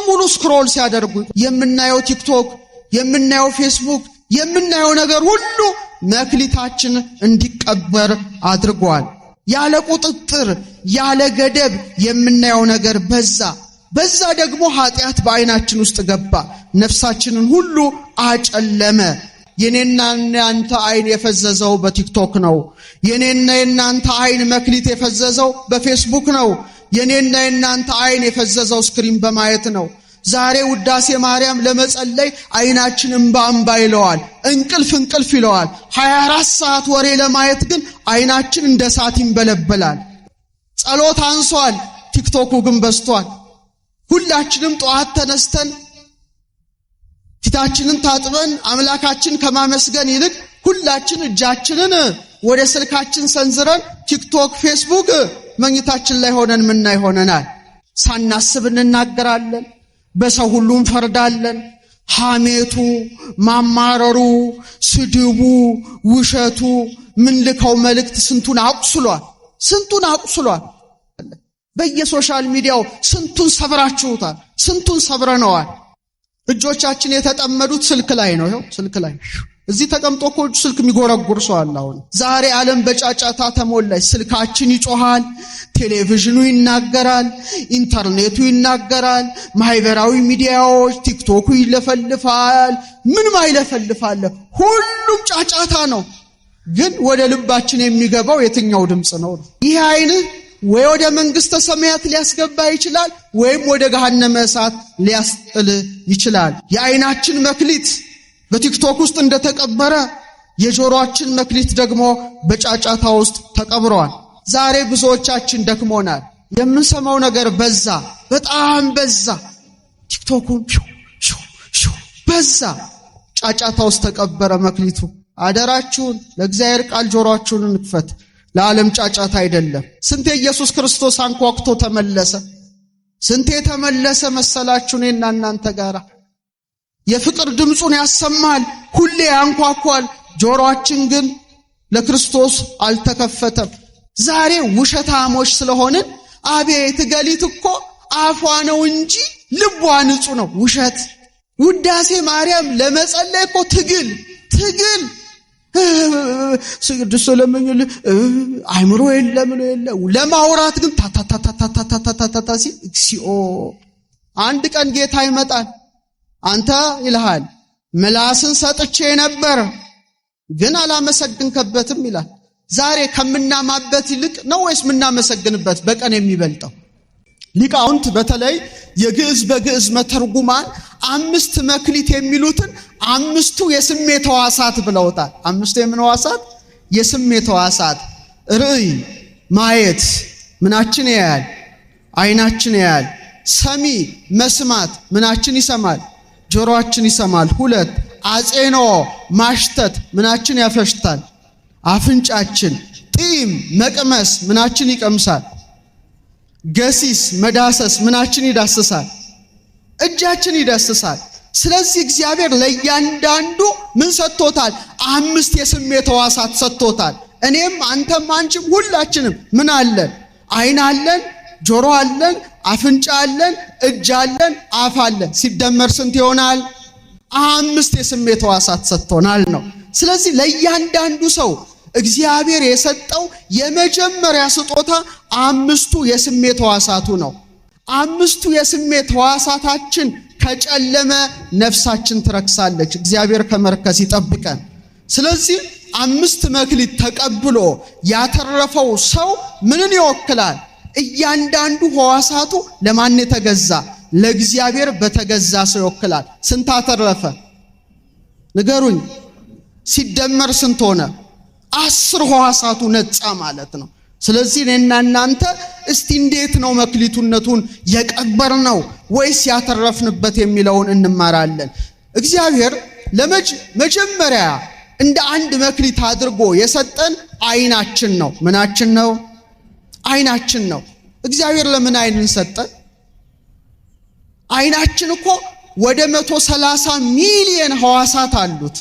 ሙሉ ስክሮል ሲያደርጉ የምናየው ቲክቶክ፣ የምናየው ፌስቡክ፣ የምናየው ነገር ሁሉ መክሊታችን እንዲቀበር አድርጓል። ያለ ቁጥጥር ያለ ገደብ የምናየው ነገር በዛ ደግሞ ኃጢአት በአይናችን ውስጥ ገባ፣ ነፍሳችንን ሁሉ አጨለመ። የኔና የናንተ አይን የፈዘዘው በቲክቶክ ነው። የኔና የናንተ አይን መክሊት የፈዘዘው በፌስቡክ ነው። የኔና የናንተ አይን የፈዘዘው ስክሪን በማየት ነው። ዛሬ ውዳሴ ማርያም ለመጸለይ አይናችን እንባ ይለዋል፣ እንቅልፍ ይለዋል። 24 ሰዓት ወሬ ለማየት ግን አይናችን እንደ እሳት ይንበለበላል። ጸሎት አንሷል፣ ቲክቶኩ ግን በዝቷል። ሁላችንም ጠዋት ተነስተን ፊታችንን ታጥበን አምላካችን ከማመስገን ይልቅ ሁላችን እጃችንን ወደ ስልካችን ሰንዝረን ቲክቶክ፣ ፌስቡክ መኝታችን ላይ ሆነን ምናይ ሆነናል። ሳናስብ እንናገራለን፣ በሰው ሁሉ እንፈርዳለን። ሐሜቱ፣ ማማረሩ፣ ስድቡ፣ ውሸቱ፣ ምንልከው መልእክት ስንቱን አቁስሏል። በየሶሻል ሚዲያው ስንቱን ሰብራችሁታል፣ ስንቱን ሰብረነዋል። እጆቻችን የተጠመዱት ስልክ ላይ ነው። ይኸው ስልክ ላይ እዚህ ተቀምጦ እኮ ስልክ የሚጎረጉር ሰው አለ። አሁን ዛሬ ዓለም በጫጫታ ተሞላች። ስልካችን ይጮሃል፣ ቴሌቪዥኑ ይናገራል፣ ኢንተርኔቱ ይናገራል፣ ማህበራዊ ሚዲያዎች ቲክቶኩ ይለፈልፋል። ምን ማይለፈልፋል? ሁሉም ጫጫታ ነው። ግን ወደ ልባችን የሚገባው የትኛው ድምጽ ነው? ይህ አይነት ወይ ወደ መንግስተ ሰማያት ሊያስገባ ይችላል፣ ወይም ወደ ገሃነመ እሳት ሊያስጥል ይችላል። የአይናችን መክሊት በቲክቶክ ውስጥ እንደተቀበረ የጆሮአችን መክሊት ደግሞ በጫጫታ ውስጥ ተቀብሯል። ዛሬ ብዙዎቻችን ደክሞናል። የምንሰማው ነገር በጣም በዛ። ቲክቶኩን በዛ፣ ጫጫታ ውስጥ ተቀበረ መክሊቱ። አደራችሁን ለእግዚአብሔር ቃል ጆሮአችሁን እንክፈት። ለዓለም ጫጫታ አይደለም። ስንቴ ኢየሱስ ክርስቶስ አንኳኩቶ ተመለሰ? ስንቴ ተመለሰ መሰላችሁ? እኔና እናንተ ጋራ የፍቅር ድምጹን ያሰማል፣ ሁሌ ያንኳኳል። ጆሮአችን ግን ለክርስቶስ አልተከፈተም። ዛሬ ውሸታሞች ስለሆንን አቤት ገሊት እኮ አፏ ነው እንጂ ልቧ ንጹህ ነው። ውሸት። ውዳሴ ማርያም ለመጸለይ እኮ ትግል ስግድ ስለምንል አይምሮ የለም ለማውራት ግን ታታታታታታታታ ሲል እግዚኦ። አንድ ቀን ጌታ ይመጣል። አንተ ይልሃል ምላስን ሰጥቼ ነበር ግን አላመሰግንከበትም ይላል። ዛሬ ከምናማበት ይልቅ ነው ወይስ ምናመሰግንበት በቀን የሚበልጠው? ሊቃውንት በተለይ የግዕዝ በግዕዝ መተርጉማን 5 መክሊት የሚሉትን 5ቱ የስሜት ሕዋሳት ብለውታል። 5ቱ የምን ሕዋሳት? የስሜት ሕዋሳት። ርዕይ ማየት ምናችን ያያል? አይናችን ያያል። ሰሚ መስማት ምናችን ይሰማል? ጆሮአችን ይሰማል። 2 አጼኖ ማሽተት ምናችን ያፈሽታል? አፍንጫችን። ጢም መቅመስ ምናችን ይቀምሳል? ገሲስ መዳሰስ ምናችን ይዳስሳል? እጃችን ይዳስሳል። ስለዚህ እግዚአብሔር ለእያንዳንዱ ምን ሰጥቶታል? 5 የስሜት ሕዋሳት ሰጥቶታል። እኔም አንተም አንቺም ሁላችንም ምን አለን? አይን አለን፣ ጆሮ አለን፣ አፍንጫ አለን፣ እጅ አለን፣ አፍ አለን። ሲደመር ስንት ይሆናል? 5 የስሜት ሕዋሳት ሰጥቶናል ነው። ስለዚህ ለእያንዳንዱ ሰው እግዚአብሔር የሰጠው የመጀመሪያ ስጦታ 5ቱ የስሜት ሕዋሳቱ ነው። 5ቱ የስሜት ሕዋሳታችን ከጨለመ ነፍሳችን ትረክሳለች። እግዚአብሔር ከመርከስ ይጠብቀን። ስለዚህ 5 መክሊት ተቀብሎ ያተረፈው ሰው ምንን ይወክላል? እያንዳንዱ ሕዋሳቱ ለማን የተገዛ? ለእግዚአብሔር በተገዛ ሰው ይወክላል። ስንት አተረፈ? ንገሩኝ። ሲደመር ስንት ሆነ? 10 ሕዋሳቱ ነጻ ማለት ነው። ስለዚህ እኔና እናንተ እስቲ እንዴት ነው መክሊቱነቱን የቀበርነው ወይስ ያተረፍንበት የሚለውን እንማራለን። እግዚአብሔር ለመጀመሪያ እንደ አንድ መክሊት አድርጎ የሰጠን አይናችን ነው። ምናችን ነው? አይናችን ነው። እግዚአብሔር ለምን አይንን ሰጠን? አይናችን እኮ ወደ 130 ሚሊዮን ሕዋሳት አሉት።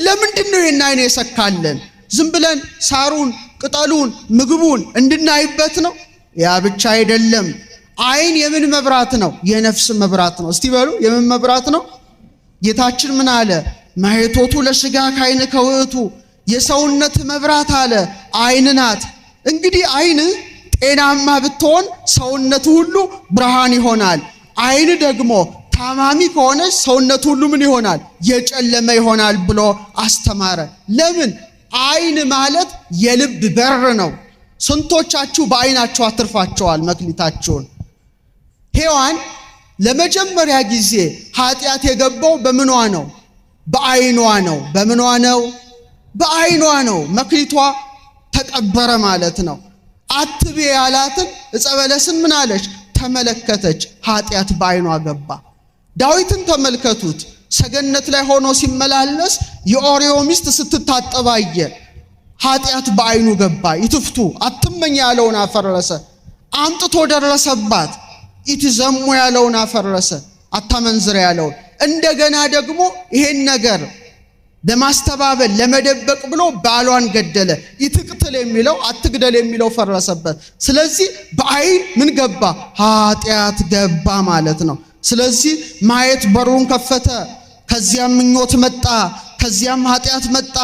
ለምንድን ነው የና አይን የሰካለን? ዝም ብለን ሳሩን፣ ቅጠሉን፣ ምግቡን እንድናይበት ነው? ያ ብቻ አይደለም። አይን የምን መብራት ነው? የነፍስ መብራት ነው። እስቲ በሉ የምን መብራት ነው? ጌታችን ምን አለ? ማኅቶቱ ለሥጋ ካይን ከውእቱ የሰውነት መብራት አለ አይን ናት። እንግዲህ አይን ጤናማ ብትሆን ሰውነቱ ሁሉ ብርሃን ይሆናል። አይን ደግሞ ታማሚ ከሆነ ሰውነቱ ሁሉ ምን ይሆናል? የጨለመ ይሆናል ብሎ አስተማረ። ለምን? አይን ማለት የልብ በር ነው። ስንቶቻችሁ በአይናችሁ አትርፋቸዋል መክሊታችሁን? ሔዋን ለመጀመሪያ ጊዜ ኃጢአት የገባው በምኗ ነው? በአይኗ ነው። በምኗ ነው? በአይኗ ነው። መክሊቷ ተቀበረ ማለት ነው። አትቤ ያላትን ዕፀ በለስን ምን አለች? ተመለከተች። ኃጢአት በአይኗ ገባ። ዳዊትን ተመልከቱት። ሰገነት ላይ ሆኖ ሲመላለስ የኦርዮ ሚስት ስትታጠብ አየ። ኃጢአት በአይኑ ገባ። ይትፍቱ አትመኝ ያለውን አፈረሰ። አምጥቶ ደረሰባት። ኢትዘሙ ያለውን አፈረሰ። አታመንዝር ያለውን እንደገና ደግሞ ይሄን ነገር ለማስተባበል ለመደበቅ ብሎ ባሏን ገደለ። ይትቅትል የሚለው አትግደል የሚለው ፈረሰበት። ስለዚህ በአይን ምን ገባ? ኃጢአት ገባ ማለት ነው። ስለዚህ ማየት በሩን ከፈተ። ከዚያም ምኞት መጣ፣ ከዚያም ኃጢአት መጣ፣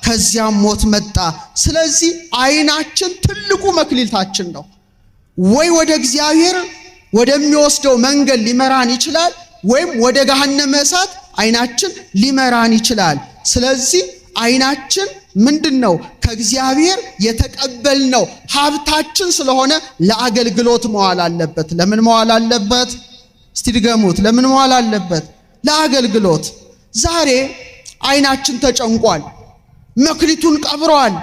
ከዚያም ሞት መጣ። ስለዚህ አይናችን ትልቁ መክሊታችን ነው። ወይ ወደ እግዚአብሔር ወደሚወስደው መንገድ ሊመራን ይችላል፣ ወይም ወደ ገሃነመ እሳት አይናችን ሊመራን ይችላል። ስለዚህ አይናችን ምንድነው? ከእግዚአብሔር የተቀበልነው ሀብታችን ስለሆነ ለአገልግሎት መዋል አለበት። ለምን መዋል አለበት? እስቲ ድገሙት። ለምን መዋል አለበት? ለአገልግሎት። ዛሬ አይናችን ተጨንቋል፣ መክሊቱን ቀብሯል።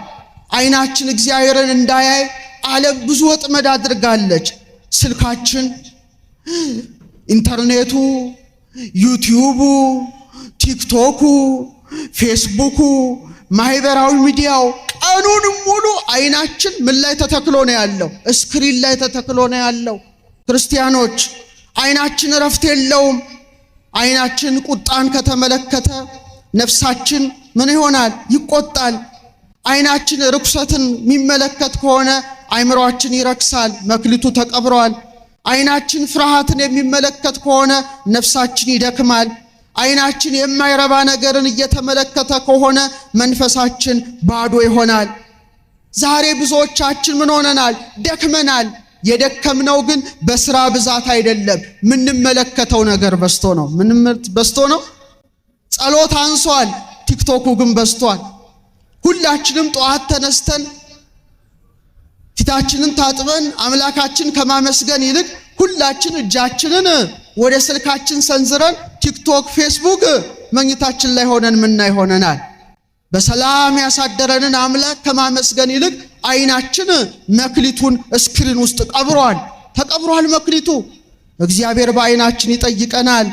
አይናችን እግዚአብሔርን እንዳያይ ዓለም ብዙ ወጥመድ አድርጋለች። ስልካችን፣ ኢንተርኔቱ፣ ዩቲዩቡ፣ ቲክቶኩ፣ ፌስቡኩ፣ ማህበራዊ ሚዲያው ቀኑን ሙሉ አይናችን ምን ላይ ተተክሎ ነው ያለው? ስክሪን ላይ ተተክሎ ነው ያለው። ክርስቲያኖች አይናችን እረፍት የለውም። አይናችን ቁጣን ከተመለከተ ነፍሳችን ምን ይሆናል? ይቆጣል። አይናችን ርኩሰትን የሚመለከት ከሆነ አይምሮአችን ይረክሳል፣ መክሊቱ ተቀብሯል። አይናችን ፍርሃትን የሚመለከት ከሆነ ነፍሳችን ይደክማል። አይናችን የማይረባ ነገርን እየተመለከተ ከሆነ መንፈሳችን ባዶ ይሆናል። ዛሬ ብዙዎቻችን ምን ሆነናል? ደክመናል። የደከምነው ግን በስራ ብዛት አይደለም፣ ምንመለከተው ነገር በስቶ ነው። በስቶ ነው። ጸሎት አንሷል፣ ቲክቶኩ ግን በስቷል። ሁላችንም ጠዋት ተነስተን ፊታችንን ታጥበን አምላካችን ከማመስገን ይልቅ ሁላችን እጃችንን ወደ ስልካችን ሰንዝረን ቲክቶክ፣ ፌስቡክ መኝታችን ላይ ሆነን ምናይ ሆነናል። በሰላም ያሳደረንን አምላክ ከማመስገን ይልቅ አይናችን መክሊቱን ስክሪን ውስጥ ቀብሯል። ተቀብሯል መክሊቱ። እግዚአብሔር በአይናችን ይጠይቀናል።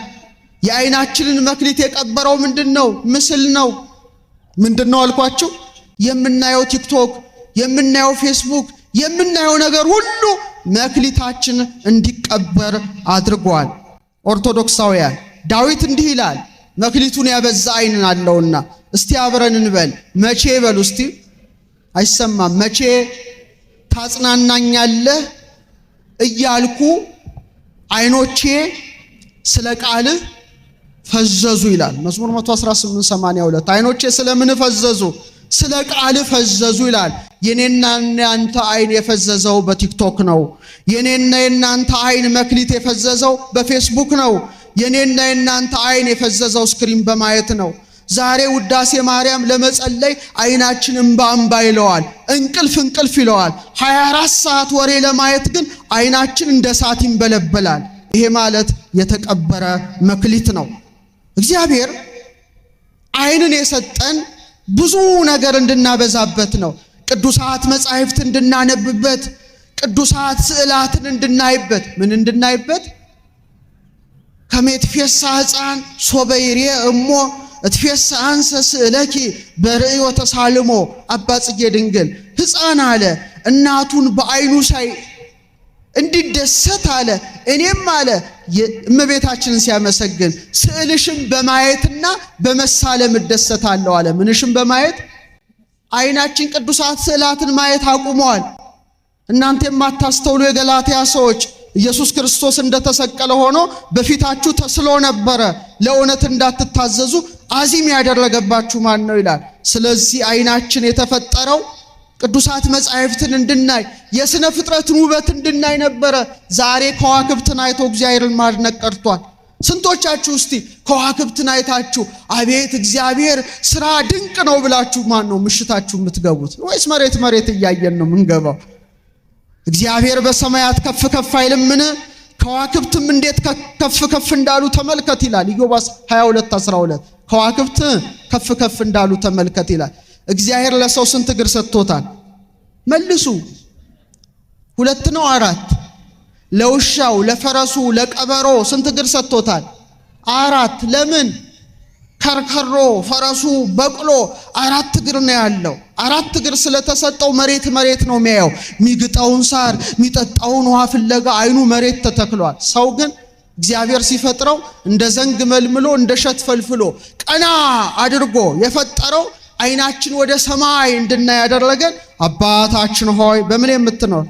የአይናችንን መክሊት የቀበረው ምንድነው? ምስል ነው። ምንድነው አልኳችሁ? የምናየው ቲክቶክ፣ የምናየው ፌስቡክ፣ የምናየው ነገር ሁሉ መክሊታችን እንዲቀበር አድርጓል። ኦርቶዶክሳውያን ዳዊት እንዲህ ይላል፣ መክሊቱን ያበዛ አይን አለውና። እስቲ አብረን እንበል። መቼ በሉ እስቲ። አይሰማም። መቼ ታጽናናኛለህ እያልኩ አይኖቼ ስለ ቃልህ ፈዘዙ ይላል መዝሙር 118:82 አይኖቼ ስለምን ፈዘዙ? ስለ ቃልህ ፈዘዙ ይላል። የኔና የናንተ አይን የፈዘዘው በቲክቶክ ነው። የኔና የናንተ አይን መክሊት የፈዘዘው በፌስቡክ ነው። የኔና የናንተ አይን የፈዘዘው ስክሪን በማየት ነው። ዛሬ ውዳሴ ማርያም ለመጸለይ አይናችን እንባ ይለዋል፣ እንቅልፍ ይለዋል። 24 ሰዓት ወሬ ለማየት ግን አይናችን እንደ እሳት ይንበለበላል። ይሄ ማለት የተቀበረ መክሊት ነው። እግዚአብሔር አይንን የሰጠን ብዙ ነገር እንድናበዛበት ነው። ቅዱሳት መጻሕፍት እንድናነብበት፣ ቅዱሳት ስዕላትን እንድናይበት። ምን እንድናይበት? ከመትፌሳ ሕፃን ሶበይሬ እሞ እትፌሳ አንሰ ስዕለኪ በርእዮ ተሳልሞ። አባ ጽጌ ድንግል ሕፃን አለ እናቱን በአይኑ ሳይ እንዲደሰት አለ። እኔም አለ እመቤታችንን ሲያመሰግን ስዕልሽም በማየትና በመሳለም እደሰታለሁ አለ። ምንሽም በማየት አይናችን ቅዱሳት ስዕላትን ማየት አቁመዋል። እናንተ የማታስተውሉ የገላትያ ሰዎች ኢየሱስ ክርስቶስ እንደተሰቀለ ሆኖ በፊታችሁ ተስሎ ነበረ፣ ለእውነት እንዳትታዘዙ አዚም ያደረገባችሁ ማን ነው ይላል። ስለዚህ አይናችን የተፈጠረው ቅዱሳት መጻሕፍትን እንድናይ የሥነ ፍጥረትን ውበት እንድናይ ነበረ። ዛሬ ከዋክብትን አይቶ እግዚአብሔርን ማድነቅ ቀርቷል። ስንቶቻችሁ እስቲ ከዋክብትን አይታችሁ አቤት እግዚአብሔር ስራ ድንቅ ነው ብላችሁ ማን ነው ምሽታችሁ የምትገቡት? ወይስ መሬት እያየን ነው የምንገባው? እግዚአብሔር በሰማያት ከፍ ከፍ አይልምን? ከዋክብትም እንዴት ከፍ ከፍ እንዳሉ ተመልከት ይላል ኢዮብ 22:12 ከዋክብት ከፍ ከፍ እንዳሉ ተመልከት ይላል። እግዚአብሔር ለሰው ስንት እግር ሰጥቶታል? መልሱ። 2 ነው 4? ለውሻው ለፈረሱ ለቀበሮ ስንት እግር ሰጥቶታል? 4። ለምን? ከርከሮ ፈረሱ በቅሎ 4 እግር ነው ያለው። 4 እግር ስለተሰጠው መሬት ነው የሚያየው። ሚግጣውን ሳር ሚጠጣውን ውሃ ፍለጋ አይኑ መሬት ተተክሏል። ሰው ግን እግዚአብሔር ሲፈጥረው እንደ ዘንግ መልምሎ እንደ ሸት ፈልፍሎ ቀና አድርጎ የፈጠረው አይናችን ወደ ሰማይ እንድናይ ያደረገን አባታችን ሆይ በምን የምትኖር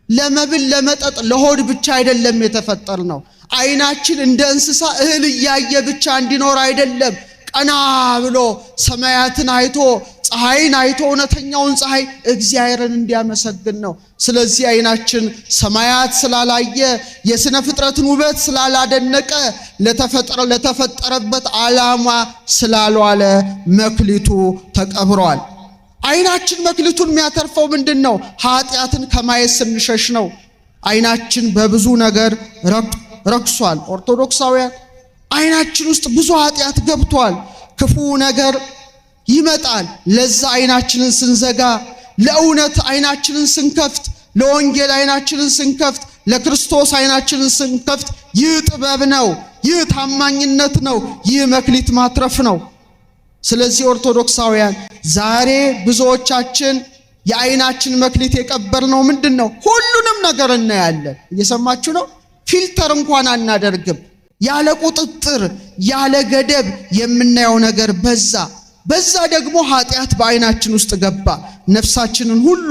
ለመብል ለመጠጥ ለሆድ ብቻ አይደለም የተፈጠር ነው። አይናችን እንደ እንስሳ እህል እያየ ብቻ እንዲኖር አይደለም። ቀና ብሎ ሰማያትን አይቶ ፀሐይን አይቶ እውነተኛውን ፀሐይ እግዚአብሔርን እንዲያመሰግን ነው። ስለዚህ አይናችን ሰማያት ስላላየ የሥነ ፍጥረትን ውበት ስላላደነቀ ለተፈጠረበት ዓላማ ስላልዋለ መክሊቱ ተቀብሯል። አይናችን መክሊቱን የሚያተርፈው ምንድነው? ኃጢአትን ከማየት ስንሸሽ ነው። አይናችን በብዙ ነገር ረክሷል። ኦርቶዶክሳውያን አይናችን ውስጥ ብዙ ኃጢአት ገብቷል። ክፉ ነገር ይመጣል። ለዛ አይናችንን ስንዘጋ፣ ለእውነት አይናችንን ስንከፍት፣ ለወንጌል አይናችንን ስንከፍት፣ ለክርስቶስ አይናችንን ስንከፍት ይህ ጥበብ ነው፣ ይህ ታማኝነት ነው፣ ይህ መክሊት ማትረፍ ነው። ስለዚህ ኦርቶዶክሳውያን ዛሬ ብዙዎቻችን የአይናችን መክሊት የቀበርነው ምንድነው? ሁሉንም ነገር እናያለን። እየሰማችሁ ነው? ፊልተር እንኳን አናደርግም። ያለ ቁጥጥር ያለ ገደብ የምናየው ነገር በዛ ደግሞ ኃጢአት በአይናችን ውስጥ ገባ። ነፍሳችንን ሁሉ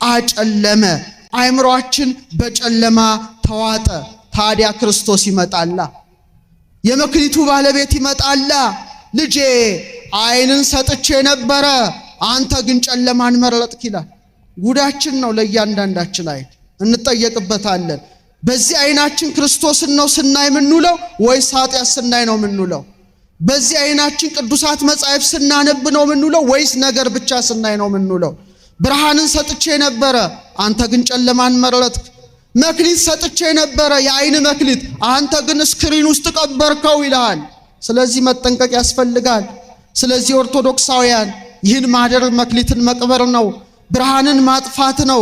አጨለመ። አእምሮአችን በጨለማ ተዋጠ። ታዲያ ክርስቶስ ይመጣላ፣ የመክሊቱ ባለቤት ይመጣላ። ልጄ አይንን ሰጥቼ ነበረ፣ አንተ ግን ጨለማን መረጥክ ይላል። ጉዳችን ነው። ለእያንዳንዳችን አይን እንጠየቅበታለን። በዚህ አይናችን ክርስቶስን ነው ስናይ የምንውለው ወይስ ኃጢአት ስናይ ነው የምንውለው? በዚህ አይናችን ቅዱሳት መጻሕፍት ስናነብ ነው የምንውለው ወይስ ነገር ብቻ ስናይ ነው የምንውለው? ብርሃንን ሰጥቼ ነበረ፣ አንተ ግን ጨለማን መረጥክ። መክሊት ሰጥቼ ነበረ፣ የአይን መክሊት፣ አንተ ግን ስክሪን ውስጥ ቀበርከው ይላል። ስለዚህ መጠንቀቅ ያስፈልጋል። ስለዚህ ኦርቶዶክሳውያን ይህን ማደር መክሊትን መቅበር ነው፣ ብርሃንን ማጥፋት ነው፣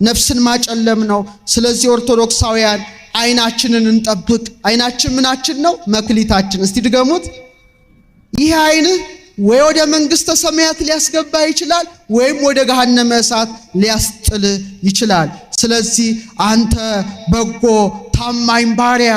ነፍስን ማጨለም ነው። ስለዚህ ኦርቶዶክሳውያን አይናችንን እንጠብቅ። አይናችን ምናችን ነው? መክሊታችን። እስቲ ድገሙት። ይህ አይን ወይ ወደ መንግስተ ሰማያት ሊያስገባ ይችላል ወይም ወደ ገሃነመ እሳት ሊያስጥል ይችላል። ስለዚህ አንተ በጎ ታማኝ ባሪያ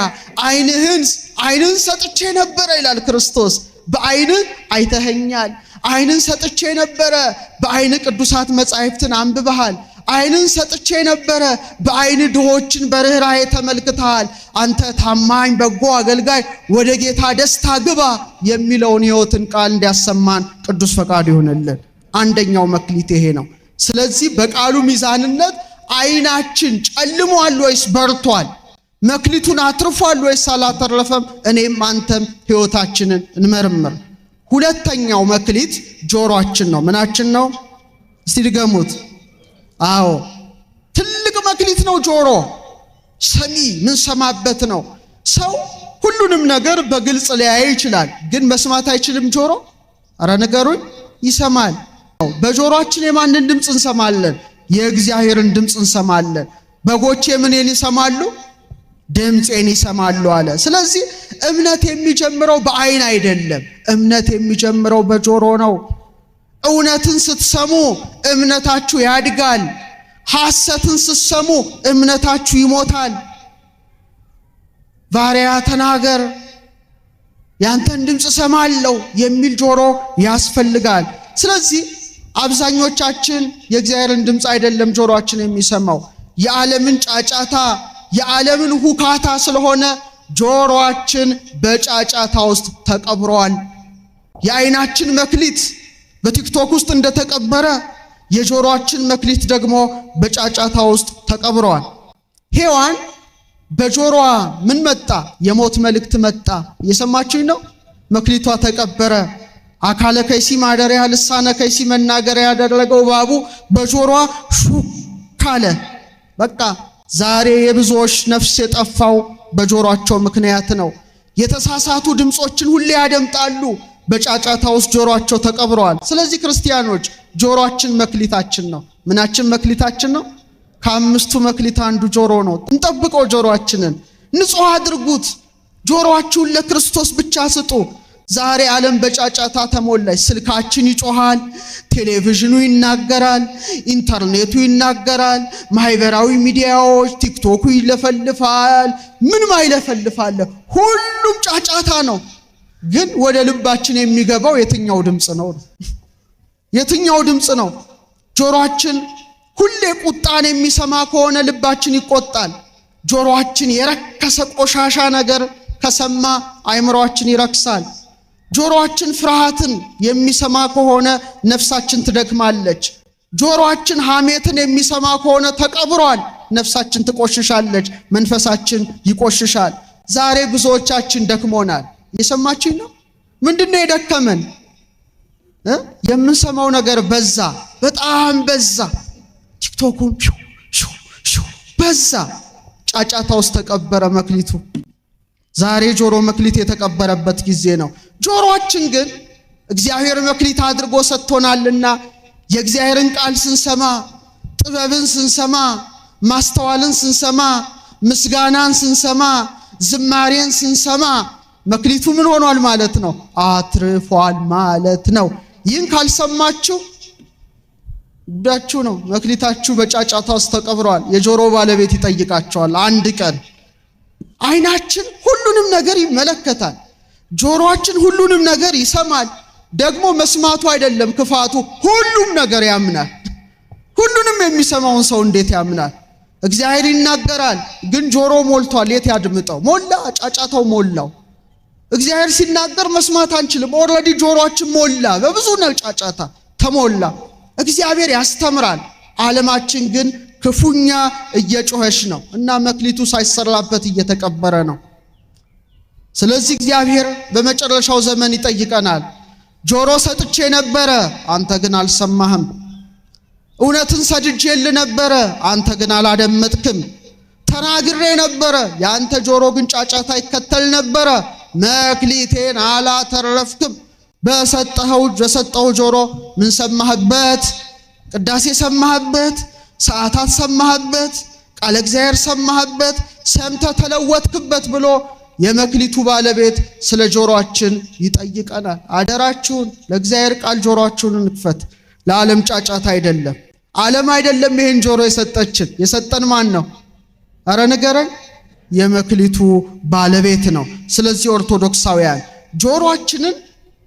አይንን ሰጥቼ ነበረ ይላል ክርስቶስ። በአይን አይተኸኛል። አይንን ሰጥቼ ነበረ፣ በአይን ቅዱሳት መጻሕፍትን አንብበሃል። አይንን ሰጥቼ ነበረ፣ በአይን ድሆችን በርህራሄ ተመልክተሃል። አንተ ታማኝ በጎ አገልጋይ ወደ ጌታ ደስታ ግባ የሚለውን ሕይወትን ቃል እንዲያሰማን ቅዱስ ፈቃድ ይሆንልን። አንደኛው መክሊት ይሄ ነው። ስለዚህ በቃሉ ሚዛንነት አይናችን ጨልሟል ወይስ በርቷል? መክሊቱን አትርፏል ወይስ አላተረፈም? እኔም አንተም ሕይወታችንን እንመርምር። ሁለተኛው መክሊት ጆሮአችን ነው። ምናችን ነው? እስቲ ድገሙት። አዎ ትልቅ መክሊት ነው ጆሮ። ሰሚ ምን ሰማበት ነው። ሰው ሁሉንም ነገር በግልጽ ሊያይ ይችላል፣ ግን መስማት አይችልም ጆሮ? አረ ንገሩኝ። ይሰማል። በጆሮአችን የማንን ድምፅ እንሰማለን? የእግዚአብሔርን ድምፅ እንሰማለን። በጎቼ ምንን ይሰማሉ? ድምፄን ይሰማሉ አለ። ስለዚህ እምነት የሚጀምረው በአይን አይደለም። እምነት የሚጀምረው በጆሮ ነው። እውነትን ስትሰሙ እምነታችሁ ያድጋል። ሐሰትን ስትሰሙ እምነታችሁ ይሞታል። ባሪያ ተናገር፣ ያንተን ድምፅ ሰማለሁ የሚል ጆሮ ያስፈልጋል። ስለዚህ አብዛኞቻችን የእግዚአብሔርን ድምፅ አይደለም ጆሮአችን የሚሰማው፣ የዓለምን ጫጫታ፣ የዓለምን ሁካታ ስለሆነ ጆሮአችን በጫጫታ ውስጥ ተቀብሯል። የዓይናችን መክሊት በቲክቶክ ውስጥ እንደተቀበረ የጆሮአችን መክሊት ደግሞ በጫጫታ ውስጥ ተቀብሯል። ሔዋን በጆሮዋ ምን መጣ? የሞት መልእክት መጣ። እየሰማችሁኝ ነው? መክሊቷ ተቀበረ። አካለ ከይሲ ማደሪያ ልሳነ ከይሲ መናገሪያ ያደረገው እባቡ በጆሮዋ ሹክ አለ። በቃ ዛሬ የብዙዎች ነፍስ የጠፋው በጆሮአቸው ምክንያት ነው። የተሳሳቱ ድምጾችን ሁሌ ያደምጣሉ። በጫጫታ ውስጥ ጆሮአቸው ተቀብረዋል። ስለዚህ ክርስቲያኖች ጆሮአችን መክሊታችን ነው። ምናችን መክሊታችን ነው? ከአምስቱ መክሊት አንዱ ጆሮ ነው። እንጠብቀው። ጆሮአችንን ንጹህ አድርጉት። ጆሮአችሁን ለክርስቶስ ብቻ ስጡ። ዛሬ ዓለም በጫጫታ ተሞላች። ስልካችን ይጮሃል፣ ቴሌቪዥኑ ይናገራል፣ ኢንተርኔቱ ይናገራል፣ ማህበራዊ ሚዲያዎች ቲክቶኩ ይለፈልፋል። ምንም አይለፈልፋል፣ ሁሉም ጫጫታ ነው። ግን ወደ ልባችን የሚገባው የትኛው ድምጽ ነው? የትኛው ድምጽ ነው? ጆሮአችን ሁሌ ቁጣን የሚሰማ ከሆነ ልባችን ይቆጣል። ጆሮአችን የረከሰ ቆሻሻ ነገር ከሰማ አእምሮአችን ይረክሳል። ጆሮአችን ፍርሃትን የሚሰማ ከሆነ ነፍሳችን ትደክማለች። ጆሮአችን ሐሜትን የሚሰማ ከሆነ ተቀብሯል፣ ነፍሳችን ትቆሽሻለች፣ መንፈሳችን ይቆሽሻል። ዛሬ ብዙዎቻችን ደክሞናል። የሰማችኝ ነው? ምንድነው የደከመን? የምንሰማው ነገር በዛ፣ በጣም በዛ። ቲክቶኩን በዛ፣ ጫጫታ ውስጥ ተቀበረ መክሊቱ። ዛሬ ጆሮ መክሊት የተቀበረበት ጊዜ ነው። ጆሮአችን ግን እግዚአብሔር መክሊት አድርጎ ሰጥቶናልና የእግዚአብሔርን ቃል ስንሰማ፣ ጥበብን ስንሰማ፣ ማስተዋልን ስንሰማ፣ ምስጋናን ስንሰማ፣ ዝማሬን ስንሰማ መክሊቱ ምን ሆኗል ማለት ነው? አትርፏል ማለት ነው። ይህን ካልሰማችሁ ጉዳችሁ ነው። መክሊታችሁ በጫጫታ ውስጥ ተቀብሯል። የጆሮ ባለቤት ይጠይቃቸዋል አንድ ቀን። ዓይናችን ሁሉንም ነገር ይመለከታል። ጆሮአችን ሁሉንም ነገር ይሰማል። ደግሞ መስማቱ አይደለም ክፋቱ፣ ሁሉም ነገር ያምናል። ሁሉንም የሚሰማውን ሰው እንዴት ያምናል? እግዚአብሔር ይናገራል፣ ግን ጆሮ ሞልቷል። የት ያድምጠው? ሞላ፣ ጫጫታው ሞላው። እግዚአብሔር ሲናገር መስማት አንችልም። ኦልሬዲ ጆሮአችን ሞላ፣ በብዙ ጫጫታ ተሞላ። እግዚአብሔር ያስተምራል፣ ዓለማችን ግን ክፉኛ እየጮኸች ነው እና መክሊቱ ሳይሰራበት እየተቀበረ ነው። ስለዚህ እግዚአብሔር በመጨረሻው ዘመን ይጠይቀናል። ጆሮ ሰጥቼ ነበረ፣ አንተ ግን አልሰማህም። እውነትን ሰድጄልህ ነበረ፣ አንተ ግን አላደመጥክም። ተናግሬ ነበረ፣ ያንተ ጆሮ ግን ጫጫታ ይከተል ነበረ። መክሊቴን አላተረፍክም። በሰጠኸው ጆሮ ምን ሰማህበት? ቅዳሴ ሰማህበት፣ ሰዓታት ሰማህበት፣ ቃለ እግዚአብሔር ሰማህበት፣ ሰምተ ተለወጥክበት ብሎ የመክሊቱ ባለቤት ስለ ጆሮአችን ይጠይቀናል። አደራችሁን ለእግዚአብሔር ቃል ጆሮአችሁን እንክፈት። ለዓለም ጫጫታ አይደለም። ዓለም አይደለም ይሄን ጆሮ የሰጠችን። የሰጠን ማን ነው? አረ ንገረኝ። የመክሊቱ ባለቤት ነው። ስለዚህ ኦርቶዶክሳውያን ጆሮአችንን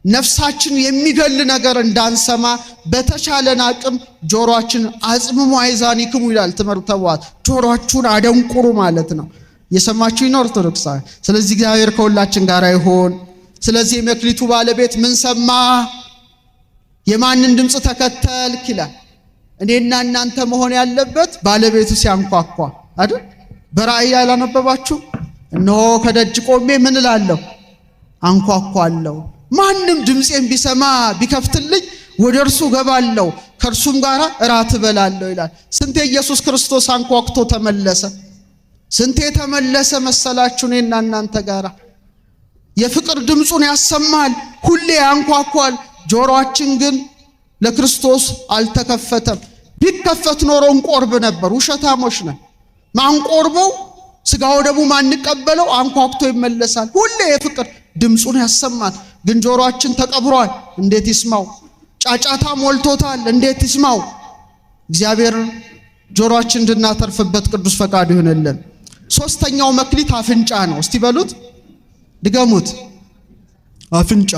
ነፍሳችን የሚገል ነገር እንዳንሰማ በተቻለን አቅም ጆሮአችን አጽምሙ አይዛኒክሙ ይላል ትምህርተ ኅቡዓት። ጆሮአችሁን አደንቁሩ ማለት ነው። የሰማችሁኝ ነው ኦርቶዶክሳውያን? ስለዚህ እግዚአብሔር ከሁላችን ጋር ይሁን። ስለዚህ የመክሊቱ ባለቤት ምን ሰማ? የማንን ድምፅ ተከተልክ ይላል። እኔና እናንተ መሆን ያለበት ባለቤቱ ሲያንኳኳ አይደል? በራእይ ያላነበባችሁ? እነሆ ከደጅ ቆሜ ምን እላለሁ? አንኳኳለሁ። ማንም ድምፄን ቢሰማ ቢከፍትልኝ ወደ እርሱ ገባለሁ፣ ከእርሱም ጋር እራት እበላለሁ ይላል። ስንቴ ኢየሱስ ክርስቶስ አንኳኩቶ ተመለሰ? ስንቴ ተመለሰ መሰላችሁ? እኔና እናንተ ጋር የፍቅር ድምፁን ያሰማል፣ ሁሌ ያንኳኳል። ጆሮአችን ግን ለክርስቶስ አልተከፈተም። ቢከፈት ኖሮ እንቆርብ ነበር። ውሸታሞች ነን። ማንቆርበው ስጋው ደግሞ ማንቀበለው አንኳኩቶ ይመለሳል። ሁሌ የፍቅር ድምፁን ያሰማል። ግን ጆሮአችን ተቀብሯል። እንዴት ይስማው? ጫጫታ ሞልቶታል። እንዴት ይስማው? እግዚአብሔር ጆሮአችን እንድናተርፍበት ቅዱስ ፈቃዱ ይሁንልን። ሶስተኛው መክሊት አፍንጫ ነው። እስቲ በሉት፣ ድገሙት። አፍንጫ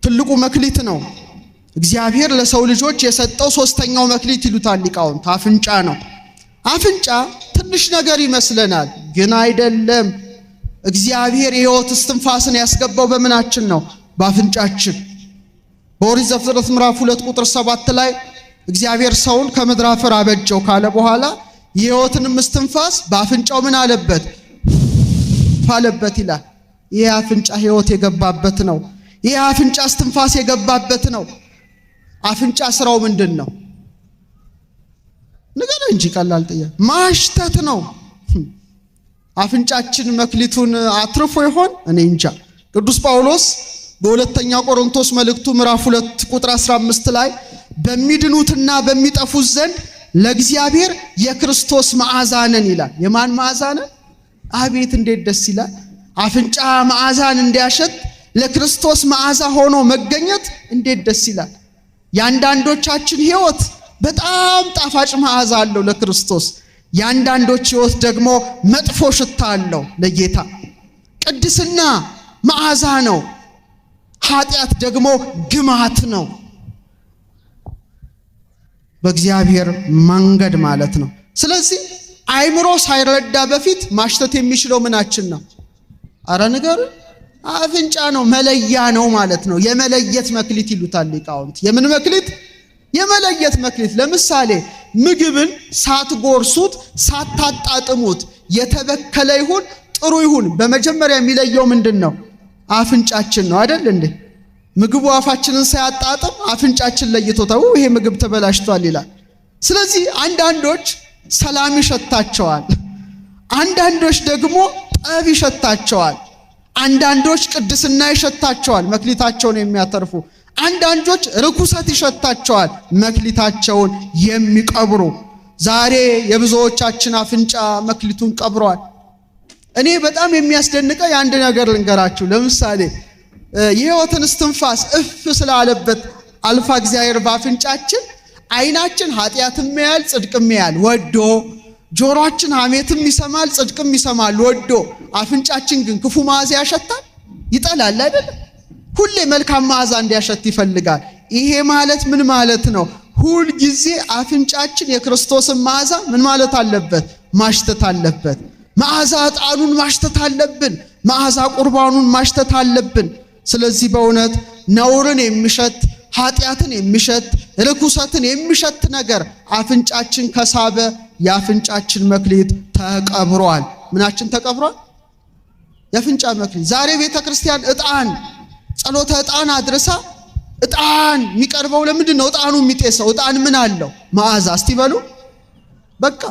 ትልቁ መክሊት ነው። እግዚአብሔር ለሰው ልጆች የሰጠው ሶስተኛው መክሊት ይሉታል ሊቃውንት፣ አፍንጫ ነው። አፍንጫ ትንሽ ነገር ይመስለናል፣ ግን አይደለም። እግዚአብሔር የሕይወት እስትንፋስን ያስገባው በምናችን ነው? በአፍንጫችን። በኦሪት ዘፍጥረት ምዕራፍ 2 ቁጥር 7 ላይ እግዚአብሔር ሰውን ከምድር አፈር አበጀው ካለ በኋላ የሕይወትንም እስትንፋስ በአፍንጫው ምን አለበት? አለበት ይላል። ይህ አፍንጫ ሕይወት የገባበት ነው። ይህ አፍንጫ እስትንፋስ የገባበት ነው። አፍንጫ ስራው ምንድን ነው? ነገር እንጂ ቀላል ጥያቄ ማሽተት ነው። አፍንጫችን መክሊቱን አትርፎ ይሆን? እኔ እንጃ። ቅዱስ ጳውሎስ በሁለተኛ ቆሮንቶስ መልእክቱ ምዕራፍ 2 ቁጥር 15 ላይ በሚድኑትና በሚጠፉት ዘንድ ለእግዚአብሔር የክርስቶስ መዓዛ ነን ይላል። የማን መዓዛ ነን? አቤት እንዴት ደስ ይላል! አፍንጫ መዓዛን እንዲያሸት ለክርስቶስ መዓዛ ሆኖ መገኘት እንዴት ደስ ይላል! ያንዳንዶቻችን ሕይወት በጣም ጣፋጭ መዓዛ አለው ለክርስቶስ። ያንዳንዶች ሕይወት ደግሞ መጥፎ ሽታ አለው ለጌታ። ቅድስና መዓዛ ነው፣ ኃጢአት ደግሞ ግማት ነው። በእግዚአብሔር መንገድ ማለት ነው። ስለዚህ አይምሮ ሳይረዳ በፊት ማሽተት የሚችለው ምናችን ነው? አረ ንገሩ። አፍንጫ ነው፣ መለያ ነው ማለት ነው። የመለየት መክሊት ይሉታል ሊቃውንት። የምን መክሊት? የመለየት መክሊት። ለምሳሌ ምግብን ሳትጎርሱት ሳታጣጥሙት የተበከለ ይሁን ጥሩ ይሁን በመጀመሪያ የሚለየው ምንድነው? አፍንጫችን ነው አይደል እንዴ? ምግቡ አፋችንን ሳያጣጥም አፍንጫችን ለይቶታው ይሄ ምግብ ተበላሽቷል ይላል። ስለዚህ አንዳንዶች ሰላም ይሸታቸዋል፣ አንዳንዶች ደግሞ ጠብ ይሸታቸዋል፣ አንዳንዶች ቅድስና ይሸታቸዋል መክሊታቸውን የሚያተርፉ፣ አንዳንዶች ርኩሰት ይሸታቸዋል መክሊታቸውን የሚቀብሩ። ዛሬ የብዙዎቻችን አፍንጫ መክሊቱን ቀብሯል። እኔ በጣም የሚያስደንቀው የአንድ ነገር ልንገራችሁ። ለምሳሌ የሕይወትን እስትንፋስ እፍ ስላለበት አልፋ እግዚአብሔር በአፍንጫችን ዓይናችን ኃጢአትም ያያል ጽድቅም ያያል ወዶ፣ ጆሮአችን ሐሜትም ይሰማል ጽድቅም ይሰማል ወዶ፣ አፍንጫችን ግን ክፉ መዓዛ ያሸታል ይጠላል አይደለም? ሁሌ መልካም መዓዛ እንዲያሸት ይፈልጋል። ይሄ ማለት ምን ማለት ነው? ሁል ጊዜ አፍንጫችን የክርስቶስን መዓዛ ምን ማለት አለበት? ማሽተት አለበት። መዓዛ ዕጣኑን ማሽተት አለብን። መዓዛ ቁርባኑን ማሽተት አለብን። ስለዚህ በእውነት ነውርን የሚሸት ኃጢአትን የሚሸት ርኩሰትን የሚሸት ነገር አፍንጫችን ከሳበ የአፍንጫችን መክሊት ተቀብሯል። ምናችን ተቀብሯል? የአፍንጫ መክሊት። ዛሬ ቤተ ክርስቲያን ዕጣን ጸሎተ ዕጣን አድርሳ ዕጣን የሚቀርበው ለምንድን ነው? ዕጣኑ የሚጤሰው ዕጣን ምን አለው? መዓዛ። እስቲ በሉ በቃ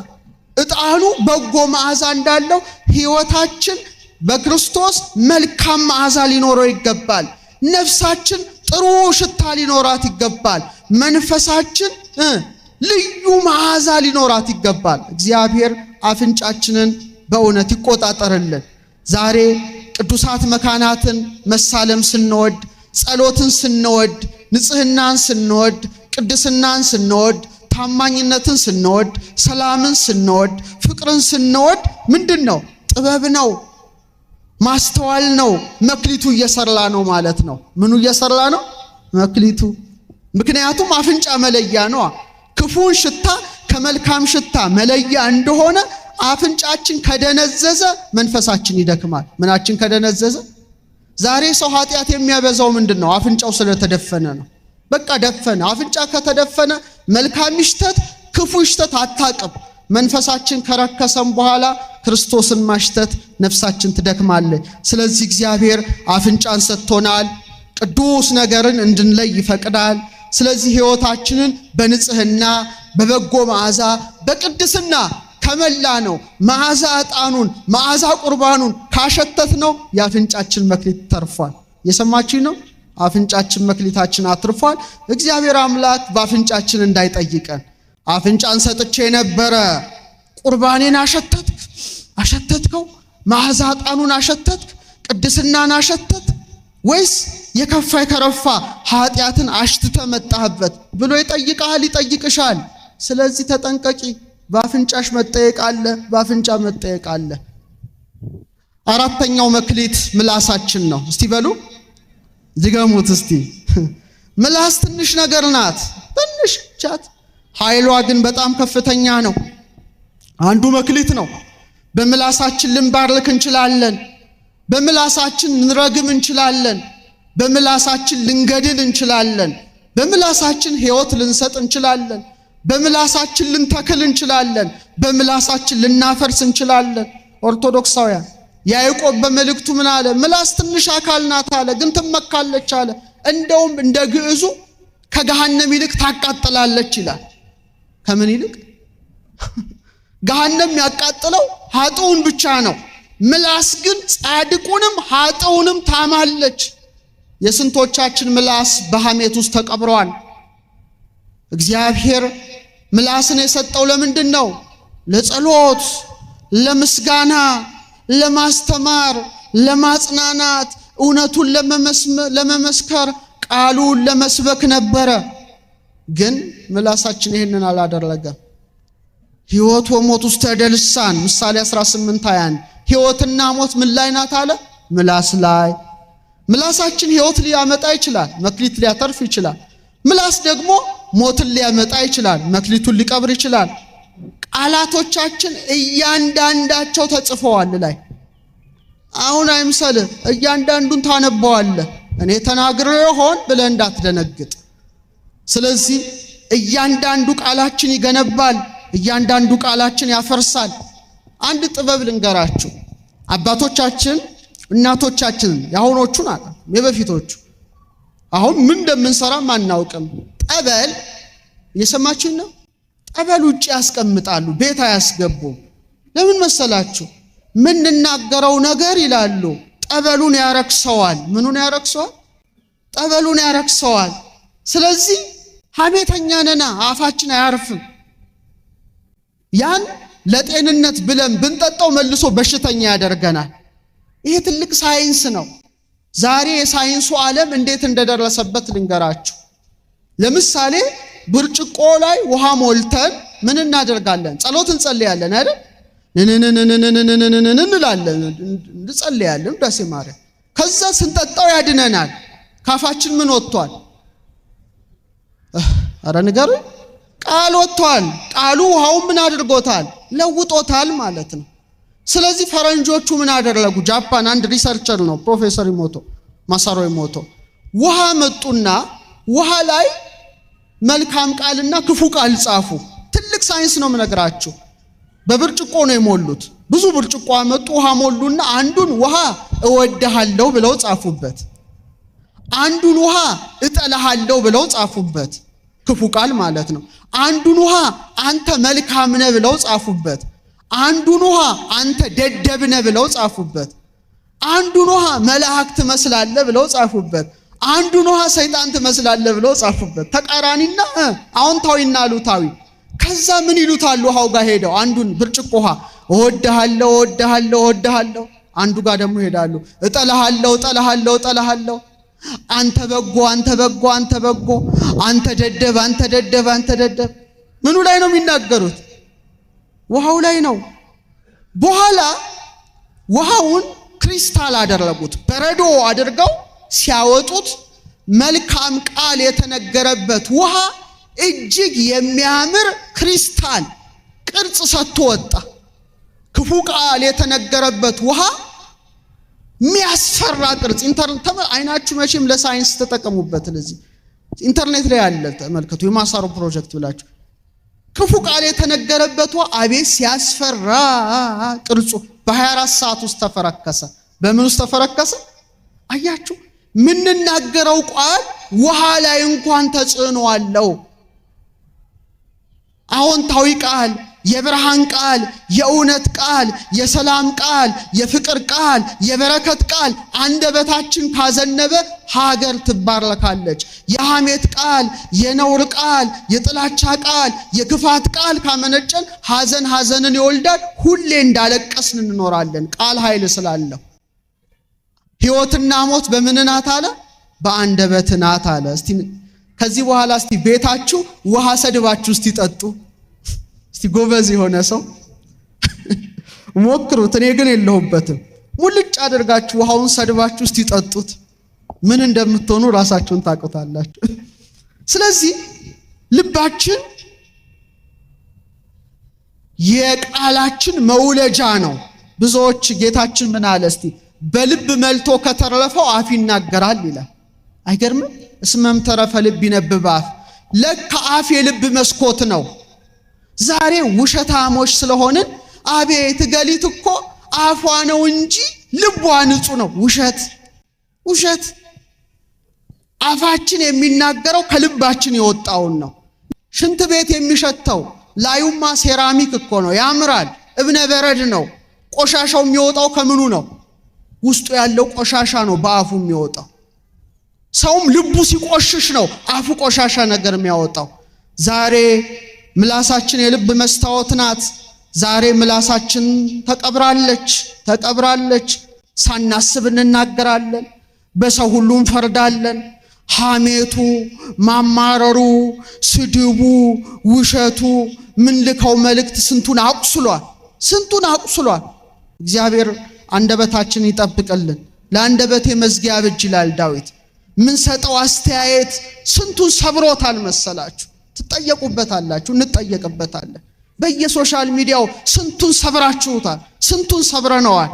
ዕጣኑ በጎ መዓዛ እንዳለው ሕይወታችን በክርስቶስ መልካም መዓዛ ሊኖረው ይገባል። ነፍሳችን ጥሩ ሽታ ሊኖራት ይገባል። መንፈሳችን ልዩ መዓዛ ሊኖራት ይገባል። እግዚአብሔር አፍንጫችንን በእውነት ይቆጣጠርልን። ዛሬ ቅዱሳት መካናትን መሳለም ስንወድ፣ ጸሎትን ስንወድ፣ ንጽህናን ስንወድ፣ ቅድስናን ስንወድ፣ ታማኝነትን ስንወድ፣ ሰላምን ስንወድ፣ ፍቅርን ስንወድ ምንድን ነው? ጥበብ ነው፣ ማስተዋል ነው። መክሊቱ እየሰራ ነው ማለት ነው። ምኑ እየሰራ ነው? መክሊቱ። ምክንያቱም አፍንጫ መለያ ነው። ክፉን ሽታ ከመልካም ሽታ መለያ እንደሆነ አፍንጫችን ከደነዘዘ መንፈሳችን ይደክማል። ምናችን ከደነዘዘ? ዛሬ ሰው ኃጢአት የሚያበዛው ምንድነው? አፍንጫው ስለተደፈነ ነው። በቃ ደፈነ። አፍንጫ ከተደፈነ መልካም ይሽተት ክፉ ይሽተት አታቅም። መንፈሳችን ከረከሰም በኋላ ክርስቶስን ማሽተት ነፍሳችን ትደክማለች። ስለዚህ እግዚአብሔር አፍንጫን ሰጥቶናል። ቅዱስ ነገርን እንድንለይ ይፈቅዳል። ስለዚህ ሕይወታችንን በንጽህና በበጎ መዓዛ በቅድስና ከመላ ነው መዓዛ ዕጣኑን መዓዛ ቁርባኑን ካሸተት ነው የአፍንጫችን መክሊት ተርፏል። የሰማችሁኝ ነው? አፍንጫችን መክሊታችን አትርፏል። እግዚአብሔር አምላክ በአፍንጫችን እንዳይጠይቀን አፍንጫን ሰጥቼ ነበረ፣ ቁርባኔን አሸተትከው? መዓዛ ዕጣኑን አሸተትክ? ቅድስናን አሸተትክ? ወይስ የከፋ የከረፋ ኃጢአትን አሽትተ መጣህበት ብሎ ይጠይቃል፣ ይጠይቅሻል። ስለዚህ ተጠንቀቂ። በአፍንጫሽ መጠየቅ አለ፣ በአፍንጫ መጠየቅ አለ። አራተኛው መክሊት ምላሳችን ነው። እስቲ በሉ ዝገሙት እስቲ። ምላስ ትንሽ ነገር ናት፣ ትንሽ ቻት፣ ኃይሏ ግን በጣም ከፍተኛ ነው። አንዱ መክሊት ነው። በምላሳችን ልንባርክ እንችላለን። በምላሳችን ልንረግም እንችላለን። በምላሳችን ልንገድል እንችላለን። በምላሳችን ሕይወት ልንሰጥ እንችላለን። በምላሳችን ልንተክል እንችላለን። በምላሳችን ልናፈርስ እንችላለን። ኦርቶዶክሳውያን ያዕቆብ በመልእክቱ ምን አለ? ምላስ ትንሽ አካል ናት አለ፣ ግን ትመካለች አለ። እንደውም እንደ ግዕዙ ከገሃነም ይልቅ ታቃጥላለች ይላል። ከምን ይልቅ? ገሃነም ያቃጥለው ኃጥኡን ብቻ ነው። ምላስ ግን ጻድቁንም ኃጥኡንም ታማለች። የስንቶቻችን ምላስ በሐሜት ውስጥ ተቀብሯል። እግዚአብሔር ምላስን የሰጠው ለምንድን ነው? ለጸሎት፣ ለምስጋና፣ ለማስተማር፣ ለማጽናናት፣ እውነቱን ለመመስከር፣ ቃሉን ለመስበክ ነበረ። ግን ምላሳችን ይህንን አላደረገም። ሕይወት ወሞት ውስጥ ተደልሳን ምሳሌ 18:21 ሕይወትና ሞት ምን ላይ ናት አለ? ምላስ ላይ። ምላሳችን ሕይወት ሊያመጣ ይችላል፣ መክሊት ሊያተርፍ ይችላል። ምላስ ደግሞ ሞትን ሊያመጣ ይችላል፣ መክሊቱን ሊቀብር ይችላል። ቃላቶቻችን እያንዳንዳቸው ተጽፈዋል ላይ። አሁን አይምሰልህ፣ እያንዳንዱን ታነበዋለህ። እኔ ተናግሬ ይሆን ብለህ እንዳትደነግጥ። ስለዚህ እያንዳንዱ ቃላችን ይገነባል፣ እያንዳንዱ ቃላችን ያፈርሳል። አንድ ጥበብ ልንገራችሁ። አባቶቻችን እናቶቻችን ያሁኖቹን አለ የበፊቶቹ አሁን ምን እንደምንሰራም አናውቅም። ጠበል እየሰማችሁኝ ነው? ጠበል ውጭ ያስቀምጣሉ፣ ቤት አያስገቡም። ለምን መሰላችሁ? ምንናገረው ነገር ይላሉ ጠበሉን ያረክሰዋል። ምኑን ያረክሰዋል? ጠበሉን ያረክሰዋል። ስለዚህ ሐሜተኛ ነና አፋችን አያርፍም። ያን ለጤንነት ብለን ብንጠጣው መልሶ በሽተኛ ያደርገናል። ይሄ ትልቅ ሳይንስ ነው። ዛሬ የሳይንሱ ዓለም እንዴት እንደደረሰበት ልንገራችሁ። ለምሳሌ ብርጭቆ ላይ ውሃ ሞልተን ምን እናደርጋለን? ጸሎት እንጸልያለን አይደል? እንላለን፣ እንጸልያለን ዳሴ ማርያም። ከዛ ስንጠጣው ያድነናል። ካፋችን ምን ወጥቷል? አረ ንገሩ። ቃል ወጥቷል። ቃሉ ውሃውን ምን አድርጎታል? ለውጦታል ማለት ነው። ስለዚህ ፈረንጆቹ ምን አደረጉ? ጃፓን አንድ ሪሰርቸር ነው ፕሮፌሰር ማሳሮ ኢሞቶ ውሃ መጡና ውሃ ላይ መልካም ቃልና ክፉ ቃል ጻፉ። ትልቅ ሳይንስ ነው የምነግራችሁ። በብርጭቆ ነው የሞሉት። ብዙ ብርጭቆ አመጡ፣ ውሃ ሞሉና አንዱን ውሃ እወድሃለሁ ብለው ጻፉበት። አንዱን ውሃ እጠላሃለሁ ብለው ጻፉበት፣ ክፉ ቃል ማለት ነው። አንዱን ውሃ አንተ መልካም ነህ ብለው ጻፉበት። አንዱን ውሃ አንተ ደደብ ነህ ብለው ጻፉበት። አንዱን ውሃ መላእክት ትመስላለህ ብለው ጻፉበት። አንዱን ውሃ ሰይጣን ትመስላለህ ብለው ጻፉበት። ተቃራኒና አዎንታዊና አሉታዊ። ከዛ ምን ይሉታል? ውሃው ጋር ሄደው አንዱን ብርጭቆ ውሃ እወድሃለሁ እወድሃለሁ እወድሃለሁ፣ አንዱ ጋር ደግሞ ሄዳሉ እጠላሃለሁ እጠላሃለሁ እጠላሃለሁ፣ አንተ በጎ አንተ በጎ አንተ በጎ፣ አንተ ደደብ አንተ ደደብ አንተ ደደብ። ምኑ ላይ ነው የሚናገሩት? ውሃው ላይ ነው። በኋላ ውሃውን ክሪስታል አደረጉት፣ በረዶ አድርገው ሲያወጡት መልካም ቃል የተነገረበት ውሃ እጅግ የሚያምር ክሪስታል ቅርጽ ሰጥቶ ወጣ። ክፉ ቃል የተነገረበት ውሃ የሚያስፈራ ቅርጽ። አይናችሁ መቼም ለሳይንስ ተጠቀሙበት። ለዚህ ኢንተርኔት ላይ ያለ ተመልከቱ፣ የማሳሮ ፕሮጀክት ብላችሁ። ክፉ ቃል የተነገረበት ውሃ አቤት ሲያስፈራ ቅርጹ በ24 ሰዓት ውስጥ ተፈረከሰ። በምን ውስጥ ተፈረከሰ? አያችሁ፣ ምንናገረው ቃል ውሃ ላይ እንኳን ተጽዕኖ አለው። አዎንታዊ ቃል፣ የብርሃን ቃል፣ የእውነት ቃል፣ የሰላም ቃል፣ የፍቅር ቃል፣ የበረከት ቃል አንደበታችን ካዘነበ ሀገር ትባረካለች። የሐሜት ቃል፣ የነውር ቃል፣ የጥላቻ ቃል፣ የክፋት ቃል ካመነጨን ሐዘንን ይወልዳል። ሁሌ እንዳለቀስን እንኖራለን። ቃል ኃይል ስላለው ሕይወትና ሞት በምን ናት አለ? በአንደበት ናት አለ። እስቲ ከዚህ በኋላ እስቲ ቤታችሁ ውሃ ሰድባችሁ እስቲ ጠጡ። እስቲ ጎበዝ የሆነ ሰው ሞክሩት። እኔ ግን የለሁበትም። ሙልጭ አድርጋችሁ ውሃውን ሰድባችሁ እስቲ ጠጡት። ምን እንደምትሆኑ ራሳችሁን ታውቁታላችሁ። ስለዚህ ልባችን የቃላችን መውለጃ ነው። ብዙዎች ጌታችን ምን አለ እስቲ በልብ መልቶ ከተረፈው አፍ ይናገራል ይላል። አይገርምም? እስመም ተረፈ ልብ ይነብብ አፍ። ለካ አፍ የልብ መስኮት ነው። ዛሬ ውሸታሞች ስለሆንን አቤት ገሊት እኮ አፏ ነው እንጂ ልቧ ንጹህ ነው። ውሸት። አፋችን የሚናገረው ከልባችን የወጣውን ነው። ሽንት ቤት የሚሸተው ላዩማ ሴራሚክ እኮ ነው፣ ያምራል፣ እብነ በረድ ነው። ቆሻሻው የሚወጣው ከምኑ ነው? ውስጡ ያለው ቆሻሻ ነው በአፉ የሚወጣው። ሰውም ልቡ ሲቆሽሽ ነው አፉ ቆሻሻ ነገር የሚያወጣው። ዛሬ ምላሳችን የልብ መስታወት ናት። ዛሬ ምላሳችን ተቀብራለች። ሳናስብ እንናገራለን፣ በሰው ሁሉ እንፈርዳለን። ሐሜቱ፣ ማማረሩ፣ ስድቡ፣ ውሸቱ፣ ምን ልከው መልእክት ስንቱን አቁስሏል። እግዚአብሔር አንደበታችን ይጠብቅልን። ለአንደበቴ መዝጊያ ብጅ ይላል ዳዊት። ምን ሰጠው አስተያየት ስንቱን ሰብሮታል መሰላችሁ? ትጠየቁበታላችሁ፣ እንጠየቅበታለን። በየሶሻል ሚዲያው ስንቱን ሰብራችሁታል፣ ስንቱን ሰብረነዋል።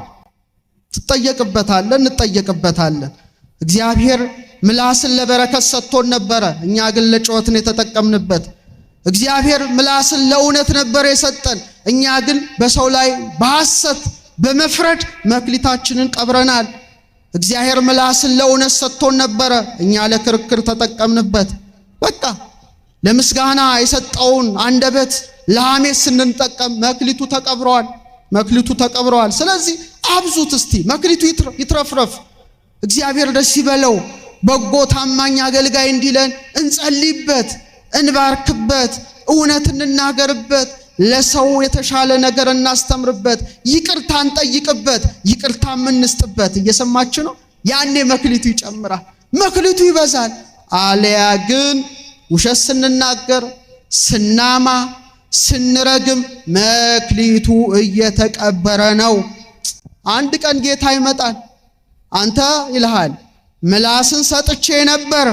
ትጠየቅበታለን፣ እንጠየቅበታለን። እግዚአብሔር ምላስን ለበረከት ሰጥቶን ነበረ፣ እኛ ግን ለጩኸት ነው የተጠቀምንበት። እግዚአብሔር ምላስን ለእውነት ነበር የሰጠን፣ እኛ ግን በሰው ላይ በሐሰት በመፍረድ መክሊታችንን ቀብረናል። እግዚአብሔር ምላስን ለእውነት ሰጥቶን ነበረ፣ እኛ ለክርክር ተጠቀምንበት። በቃ ለምስጋና የሰጠውን አንደበት ለሐሜት ስንጠቀም መክሊቱ ተቀብረዋል። ስለዚህ አብዙት እስቲ፣ መክሊቱ ይትረፍረፍ፣ እግዚአብሔር ደስ ይበለው። በጎ ታማኝ አገልጋይ እንዲለን እንጸልይበት፣ እንባርክበት፣ እውነት እንናገርበት፣ ለሰው የተሻለ ነገር እናስተምርበት፣ ይቅርታ እንጠይቅበት፣ ይቅርታ እንስጥበት። እየሰማችሁ ነው? ያኔ መክሊቱ ይጨምራል፣ መክሊቱ ይበዛል። አለያ ግን ውሸት ስንናገር፣ ስናማ፣ ስንረግም መክሊቱ እየተቀበረ ነው። አንድ ቀን ጌታ ይመጣል። አንተ ይልሃል ምላስን ሰጥቼ ነበር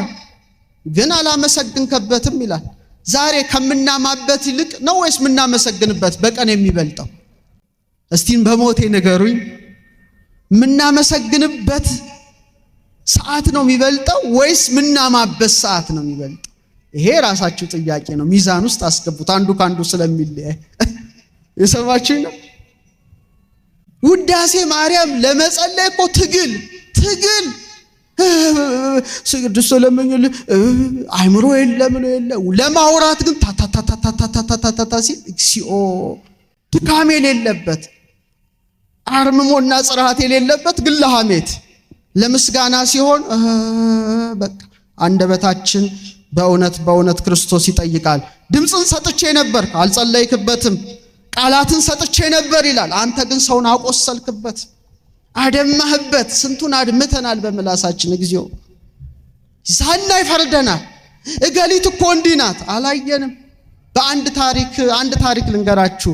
ግን አላመሰግንከበትም ይላል። ዛሬ ከምናማበት ይልቅ ነው ወይስ ምናመሰግንበት በቀን የሚበልጠው? እስቲን በሞቴ ንገሩኝ። ምናመሰግንበት ሰዓት ነው የሚበልጠው ወይስ ምናማበት ሰዓት ነው የሚበልጠው? ይሄ ራሳችሁ ጥያቄ ነው። ሚዛን ውስጥ አስገቡት፣ አንዱ ካንዱ ስለሚለያይ። የሰማችሁኝ ነው? ውዳሴ ማርያም ለመጸለይ እኮ ትግል ስግድስ ለምንል አይምሮ የለም ለማውራት ግን ታታታታታታታታ ሲል እግዚኦ ድካም የሌለበት አርምሞና ጽርዓት የሌለበት ግን ለሐሜት ለምስጋና ሲሆን በቃ አንደበታችን በእውነት ክርስቶስ ይጠይቃል። ድምፅን ሰጥቼ ነበር አልጸለይክበትም፣ ቃላትን ሰጥቼ ነበር ይላል። አንተ ግን ሰውን አቆሰልክበት፣ አደማህበት። ስንቱን አድምተናል በምላሳችን። እግዚኦ ሳናይ ፈርደናል። እገሊት እኮ እንዲህ ናት አላየንም። አንድ ታሪክ ልንገራችሁ።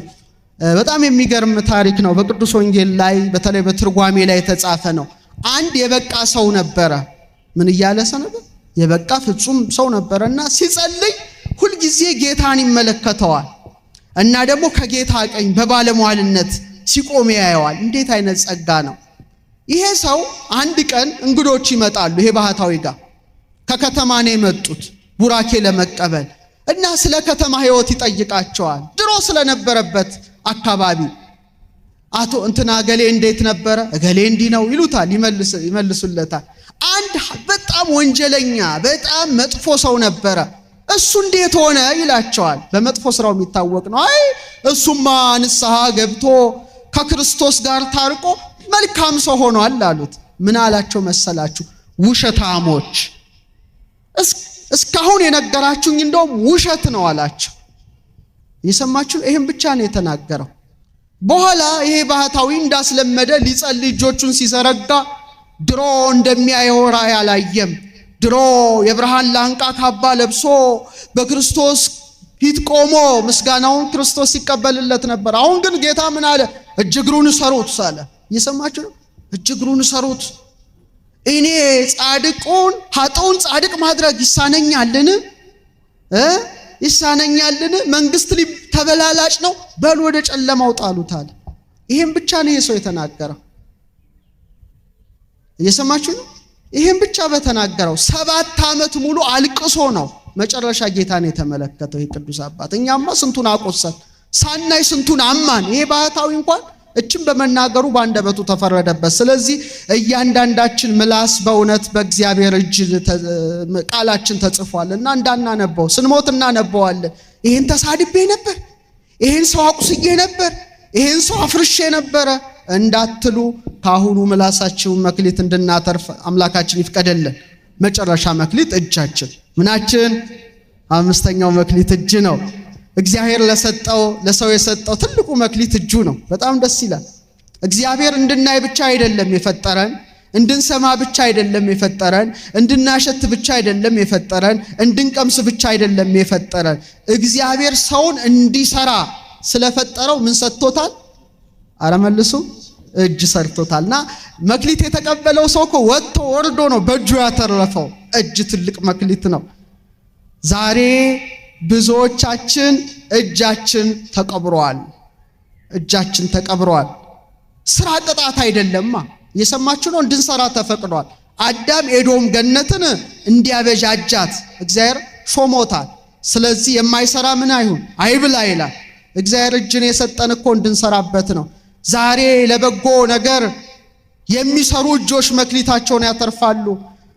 በጣም የሚገርም ታሪክ ነው። በቅዱስ ወንጌል ላይ በተለይ በትርጓሜ ላይ የተጻፈ ነው። አንድ የበቃ ሰው ነበረ። ምን እያለ ነበር? የበቃ ፍጹም ሰው ነበረና ሲጸልይ ሁልጊዜ ጌታን ይመለከተዋል እና ደግሞ ከጌታ ቀኝ በባለሟልነት ሲቆም ያየዋል። እንዴት አይነት ጸጋ ነው! ይሄ ሰው አንድ ቀን እንግዶች ይመጣሉ። ይሄ ባህታዊ ጋር ከከተማ ነው የመጡት ቡራኬ ለመቀበል እና ስለ ከተማ ሕይወት ይጠይቃቸዋል። ድሮ ስለነበረበት አካባቢ አቶ እንትና ገሌ እንዴት ነበረ? ገሌ እንዲህ ነው ይሉታል፣ ይመልሱለታል። አንድ በጣም ወንጀለኛ በጣም መጥፎ ሰው ነበረ፣ እሱ እንዴት ሆነ ይላቸዋል። በመጥፎ ስራው የሚታወቅ ነው። አይ እሱማ ንስሐ ገብቶ ከክርስቶስ ጋር ታርቆ መልካም ሰው ሆኗል አሉት። ምን አላቸው መሰላችሁ? ውሸታሞች፣ እስካሁን የነገራችሁኝ እንደውም ውሸት ነው አላቸው። የሰማችሁ? ይሄን ብቻ ነው የተናገረው። በኋላ ይሄ ባህታዊ እንዳስለመደ ሊጸልይ እጆቹን ሲዘረጋ ድሮ እንደሚያየው ራእይ አላየም። ድሮ የብርሃን ላንቃ ካባ ለብሶ በክርስቶስ ፊት ቆሞ ምስጋናውን ክርስቶስ ሲቀበልለት ነበር። አሁን ግን ጌታ ምን አለ? እጅግሩን ሰሩት አለ። እየሰማችሁ ነው? እጅግሩን ሰሩት። እኔ ጻድቁን ኃጥኡን ጻድቅ ማድረግ ይሳነኛልን? ይሳነኛልን? መንግስት ተበላላጭ ነው፣ በል ወደ ጨለማው ጣሉት አለ። ይሄን ብቻ ነው የሰው የተናገረው። እየሰማችሁ ነው? ይሄን ብቻ በተናገረው 7 ዓመት ሙሉ አልቅሶ ነው መጨረሻ ጌታን የተመለከተው የቅዱስ አባት። እኛማ ስንቱን አቆሰል ሳናይ ስንቱን አማን። ይሄ ባህታዊ እንኳን እችን በመናገሩ ባንደበቱ ተፈረደበት። ስለዚህ እያንዳንዳችን ምላስ በእውነት በእግዚአብሔር እጅ ቃላችን ተጽፏልና እንዳናነበው ስንሞት እናነበዋለን። ይሄን ተሳድቤ ነበር፣ ይሄን ሰው አቁስዬ ነበር፣ ይሄን ሰው አፍርሼ ነበረ እንዳትሉ ካሁኑ ምላሳችሁን መክሊት እንድናተርፍ አምላካችን ይፍቀደልን። መጨረሻ መክሊት እጃችን ምናችን? 5ኛው መክሊት እጅ ነው። እግዚአብሔር ለሰው የሰጠው ትልቁ መክሊት እጁ ነው። በጣም ደስ ይላል። እግዚአብሔር እንድናይ ብቻ አይደለም የፈጠረን፣ እንድንሰማ ብቻ አይደለም የፈጠረን፣ እንድናሸት ብቻ አይደለም የፈጠረን፣ እንድንቀምስ ብቻ አይደለም የፈጠረን። እግዚአብሔር ሰውን እንዲሰራ ስለፈጠረው ምን ሰጥቶታል? አረመልሱ እጅ ሰርቶታልና መክሊት የተቀበለው ሰው እኮ ወጥቶ ወርዶ ነው በእጁ ያተረፈው። እጅ ትልቅ መክሊት ነው። ዛሬ ብዙዎቻችን እጃችን ተቀብሯል። እጃችን ተቀብሯል። ስራ ቅጣት አይደለማ። እየሰማችሁ ነው? እንድንሰራ ተፈቅዷል። አዳም ኤዶም ገነትን እንዲያበጃጃት እግዚአብሔር ሾሞታል። ስለዚህ የማይሰራ ምን አይሁን አይብላ ይላል። እግዚአብሔር እጅን የሰጠን እኮ እንድንሰራበት ነው። ዛሬ ለበጎ ነገር የሚሰሩ እጆች መክሊታቸውን ያተርፋሉ።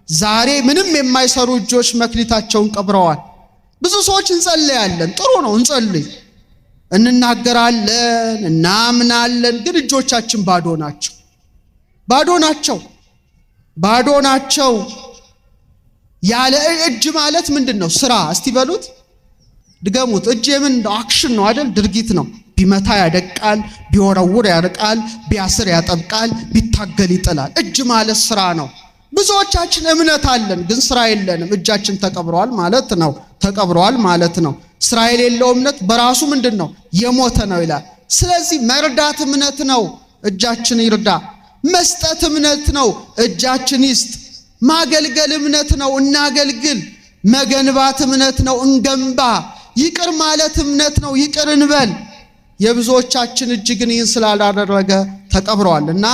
ዛሬ ምንም የማይሰሩ እጆች መክሊታቸውን ቀብረዋል። ብዙ ሰዎች እንጸልያለን፣ ጥሩ ነው እንጸልይ፣ እንናገራለን፣ እናምናለን፣ ግን እጆቻችን ባዶ ናቸው። ባዶ ናቸው። ባዶ ናቸው። ያለ እጅ ማለት ምንድነው? ስራ። እስቲ በሉት፣ ድገሙት። እጅ የምን አክሽን ነው አይደል? ድርጊት ነው። ቢመታ ያደቃል፣ ቢወረውር ያርቃል፣ ቢያስር ያጠብቃል፣ ቢታገል ይጥላል። እጅ ማለት ስራ ነው። ብዙዎቻችን እምነት አለን ግን ስራ የለንም። እጃችን ተቀብሯል ማለት ነው። ተቀብሯል ማለት ነው። ስራ የሌለው እምነት በራሱ ምንድነው? የሞተ ነው ይላል። ስለዚህ መርዳት እምነት ነው፣ እጃችን ይርዳ። መስጠት እምነት ነው፣ እጃችን ይስጥ። ማገልገል እምነት ነው፣ እናገልግል። መገንባት እምነት ነው፣ እንገንባ። ይቅር ማለት እምነት ነው፣ ይቅር እንበል። የብዙዎቻችን እጅ ግን ይህን ስላላደረገ ተቀብሯል። እና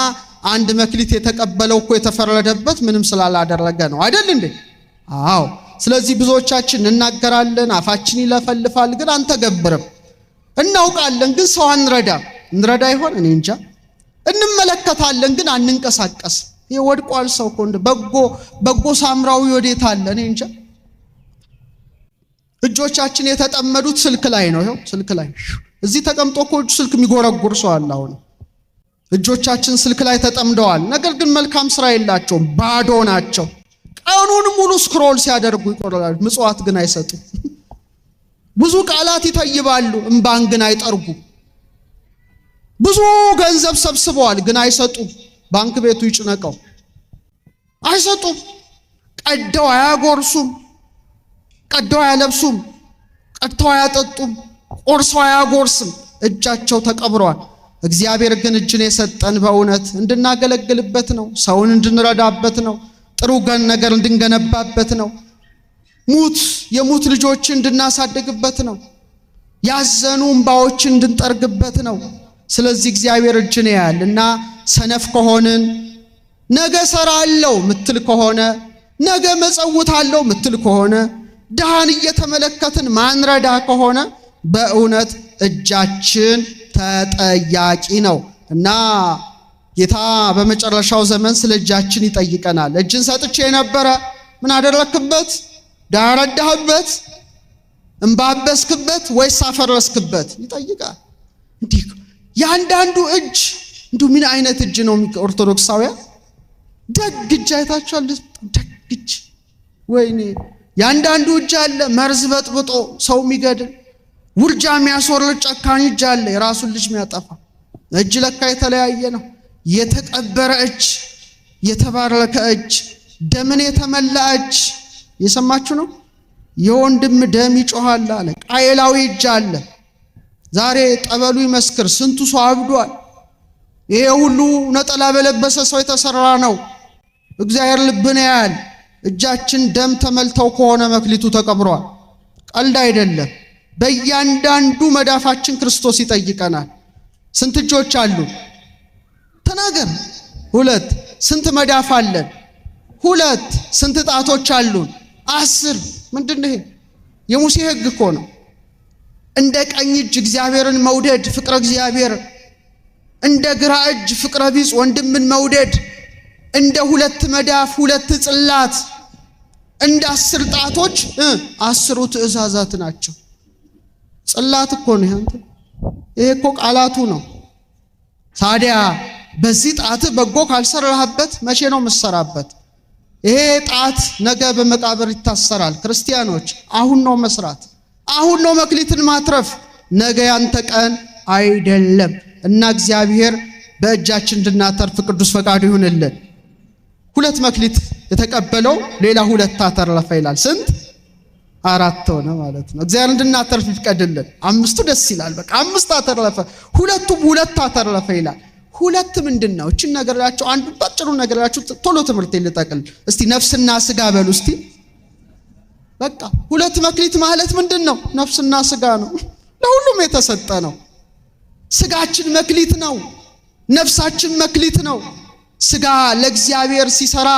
አንድ መክሊት የተቀበለው እኮ የተፈረደበት ምንም ስላላደረገ ነው አይደል እንዴ? አዎ። ስለዚህ ብዙዎቻችን እናገራለን፣ አፋችን ይለፈልፋል፣ ግን አንተገብርም። እናውቃለን ግን ሰው አንረዳም። እንረዳ ይሆን? እኔ እንጃ። እንመለከታለን ግን አንንቀሳቀስ። ይሄ ወድቋል ሰው እኮ በጎ ሳምራዊ ወዴት አለ? እኔ እንጃ። እጆቻችን የተጠመዱት ስልክ ላይ ነው። ይኸው ስልክ ላይ እዚህ ተቀምጦ እኮ ስልክ የሚጎረጉር ሰው አለ። አሁን እጆቻችን ስልክ ላይ ተጠምደዋል። ነገር ግን መልካም ስራ የላቸውም፣ ባዶ ናቸው። ቀኑን ሙሉ ስክሮል ሲያደርጉ ይቆራሉ፣ ምጽዋት ግን አይሰጡ። ብዙ ቃላት ይተይባሉ፣ እንባን ግን አይጠርጉ። ብዙ ገንዘብ ሰብስበዋል ግን አይሰጡ። ባንክ ቤቱ ይጭነቀው፣ አይሰጡም። ቀደው አያጎርሱም፣ ቀደው አያለብሱም፣ ቀድተው አያጠጡም፣ ቆርሰው አያጎርስም። እጃቸው ተቀብሯል። እግዚአብሔር ግን እጅን የሰጠን በእውነት እንድናገለግልበት ነው። ሰውን እንድንረዳበት ነው። ጥሩ ነገር እንድንገነባበት ነው። የሙት ልጆችን እንድናሳድግበት ነው። ያዘኑ እንባዎችን እንድንጠርግበት ነው። ስለዚህ እግዚአብሔር እጅን ያያል እና ሰነፍ ከሆንን ነገ ሰራለው ምትል ከሆነ ነገ መጸውታለው ምትል ከሆነ ድሃን እየተመለከትን ማንረዳ ከሆነ በእውነት እጃችን ተጠያቂ ነው እና ጌታ በመጨረሻው ዘመን ስለ እጃችን ይጠይቀናል። እጅን ሰጥቼ የነበረ ምን አደረክበት? ዳረዳህበት? እንባበስክበት ወይስ አፈረስክበት? ይጠይቃል። እንዲህ ያንዳንዱ እጅ ምን አይነት እጅ ነው? ኦርቶዶክሳውያን ደግ እጅ አይታችኋል? ደግ እጅ ወይኔ! ያንዳንዱ እጅ አለ መርዝ በጥብጦ ሰው የሚገድል ውርጃ የሚያስወርድ ጨካኝ እጅ አለ የራሱን ልጅ የሚያጠፋ። እጅ ለካ የተለያየ ነው። የተቀበረ እጅ፣ የተባረከ እጅ፣ ደምን የተመላ እጅ። የሰማችሁ ነው። የወንድም ደም ይጮሃል አለ። ቃየላዊ እጅ አለ። ዛሬ ጠበሉ ይመስክር ስንቱ ሰው አብዷል። ይሄ ሁሉ ነጠላ በለበሰ ሰው የተሰራ ነው። እግዚአብሔር ልብን ያያል። እጃችን ደም ተመልተው ከሆነ መክሊቱ ተቀብሯል። ቀልድ አይደለም። በእያንዳንዱ መዳፋችን ክርስቶስ ይጠይቀናል። ስንት እጆች አሉ? ተናገር። 2 ስንት መዳፍ አለን? 2 ስንት ጣቶች አሉን? 10 ምንድነው ይሄ? የሙሴ ሕግ እኮ ነው። እንደ ቀኝ እጅ እግዚአብሔርን መውደድ ፍቅረ እግዚአብሔር፣ እንደ ግራ እጅ ፍቅረ ቢጽ ወንድምን መውደድ፣ እንደ 2 መዳፍ 2 ጽላት፣ እንደ 10 ጣቶች 10 ትእዛዛት ናቸው። ጽላት እኮ ነው ያንተ። ይሄ እኮ ቃላቱ ነው። ታዲያ በዚህ ጣት በጎ ካልሰራህበት መቼ ነው የምትሰራበት? ይሄ ጣት ነገ በመቃብር ይታሰራል። ክርስቲያኖች አሁን ነው መስራት፣ አሁን ነው መክሊትን ማትረፍ። ነገ ያንተ ቀን አይደለም እና እግዚአብሔር በእጃችን እንድናተርፍ ቅዱስ ፈቃዱ ይሁንልን። 2 መክሊት የተቀበለው ሌላ 2 አተረፈ ይላል። ስንት? 4 ሆነ ማለት ነው። እግዚአብሔር እንድናተርፍ ይፍቀድልን። 5ቱ ደስ ይላል። በቃ 5 አተረፈ፣ 2ቱም 2 አተረፈ ይላል። 2 ምንድነው? እቺን ነገራችሁ አንዱ ባጭሩ ነገራችሁ ቶሎ ትምህርት ልጠቅል እስቲ። ነፍስና ስጋ በሉ እስቲ። በቃ 2 መክሊት ማለት ምንድነው? ነፍስና ስጋ ነው። ለሁሉም የተሰጠ ነው። ስጋችን መክሊት ነው፣ ነፍሳችን መክሊት ነው። ስጋ ለእግዚአብሔር ሲሰራ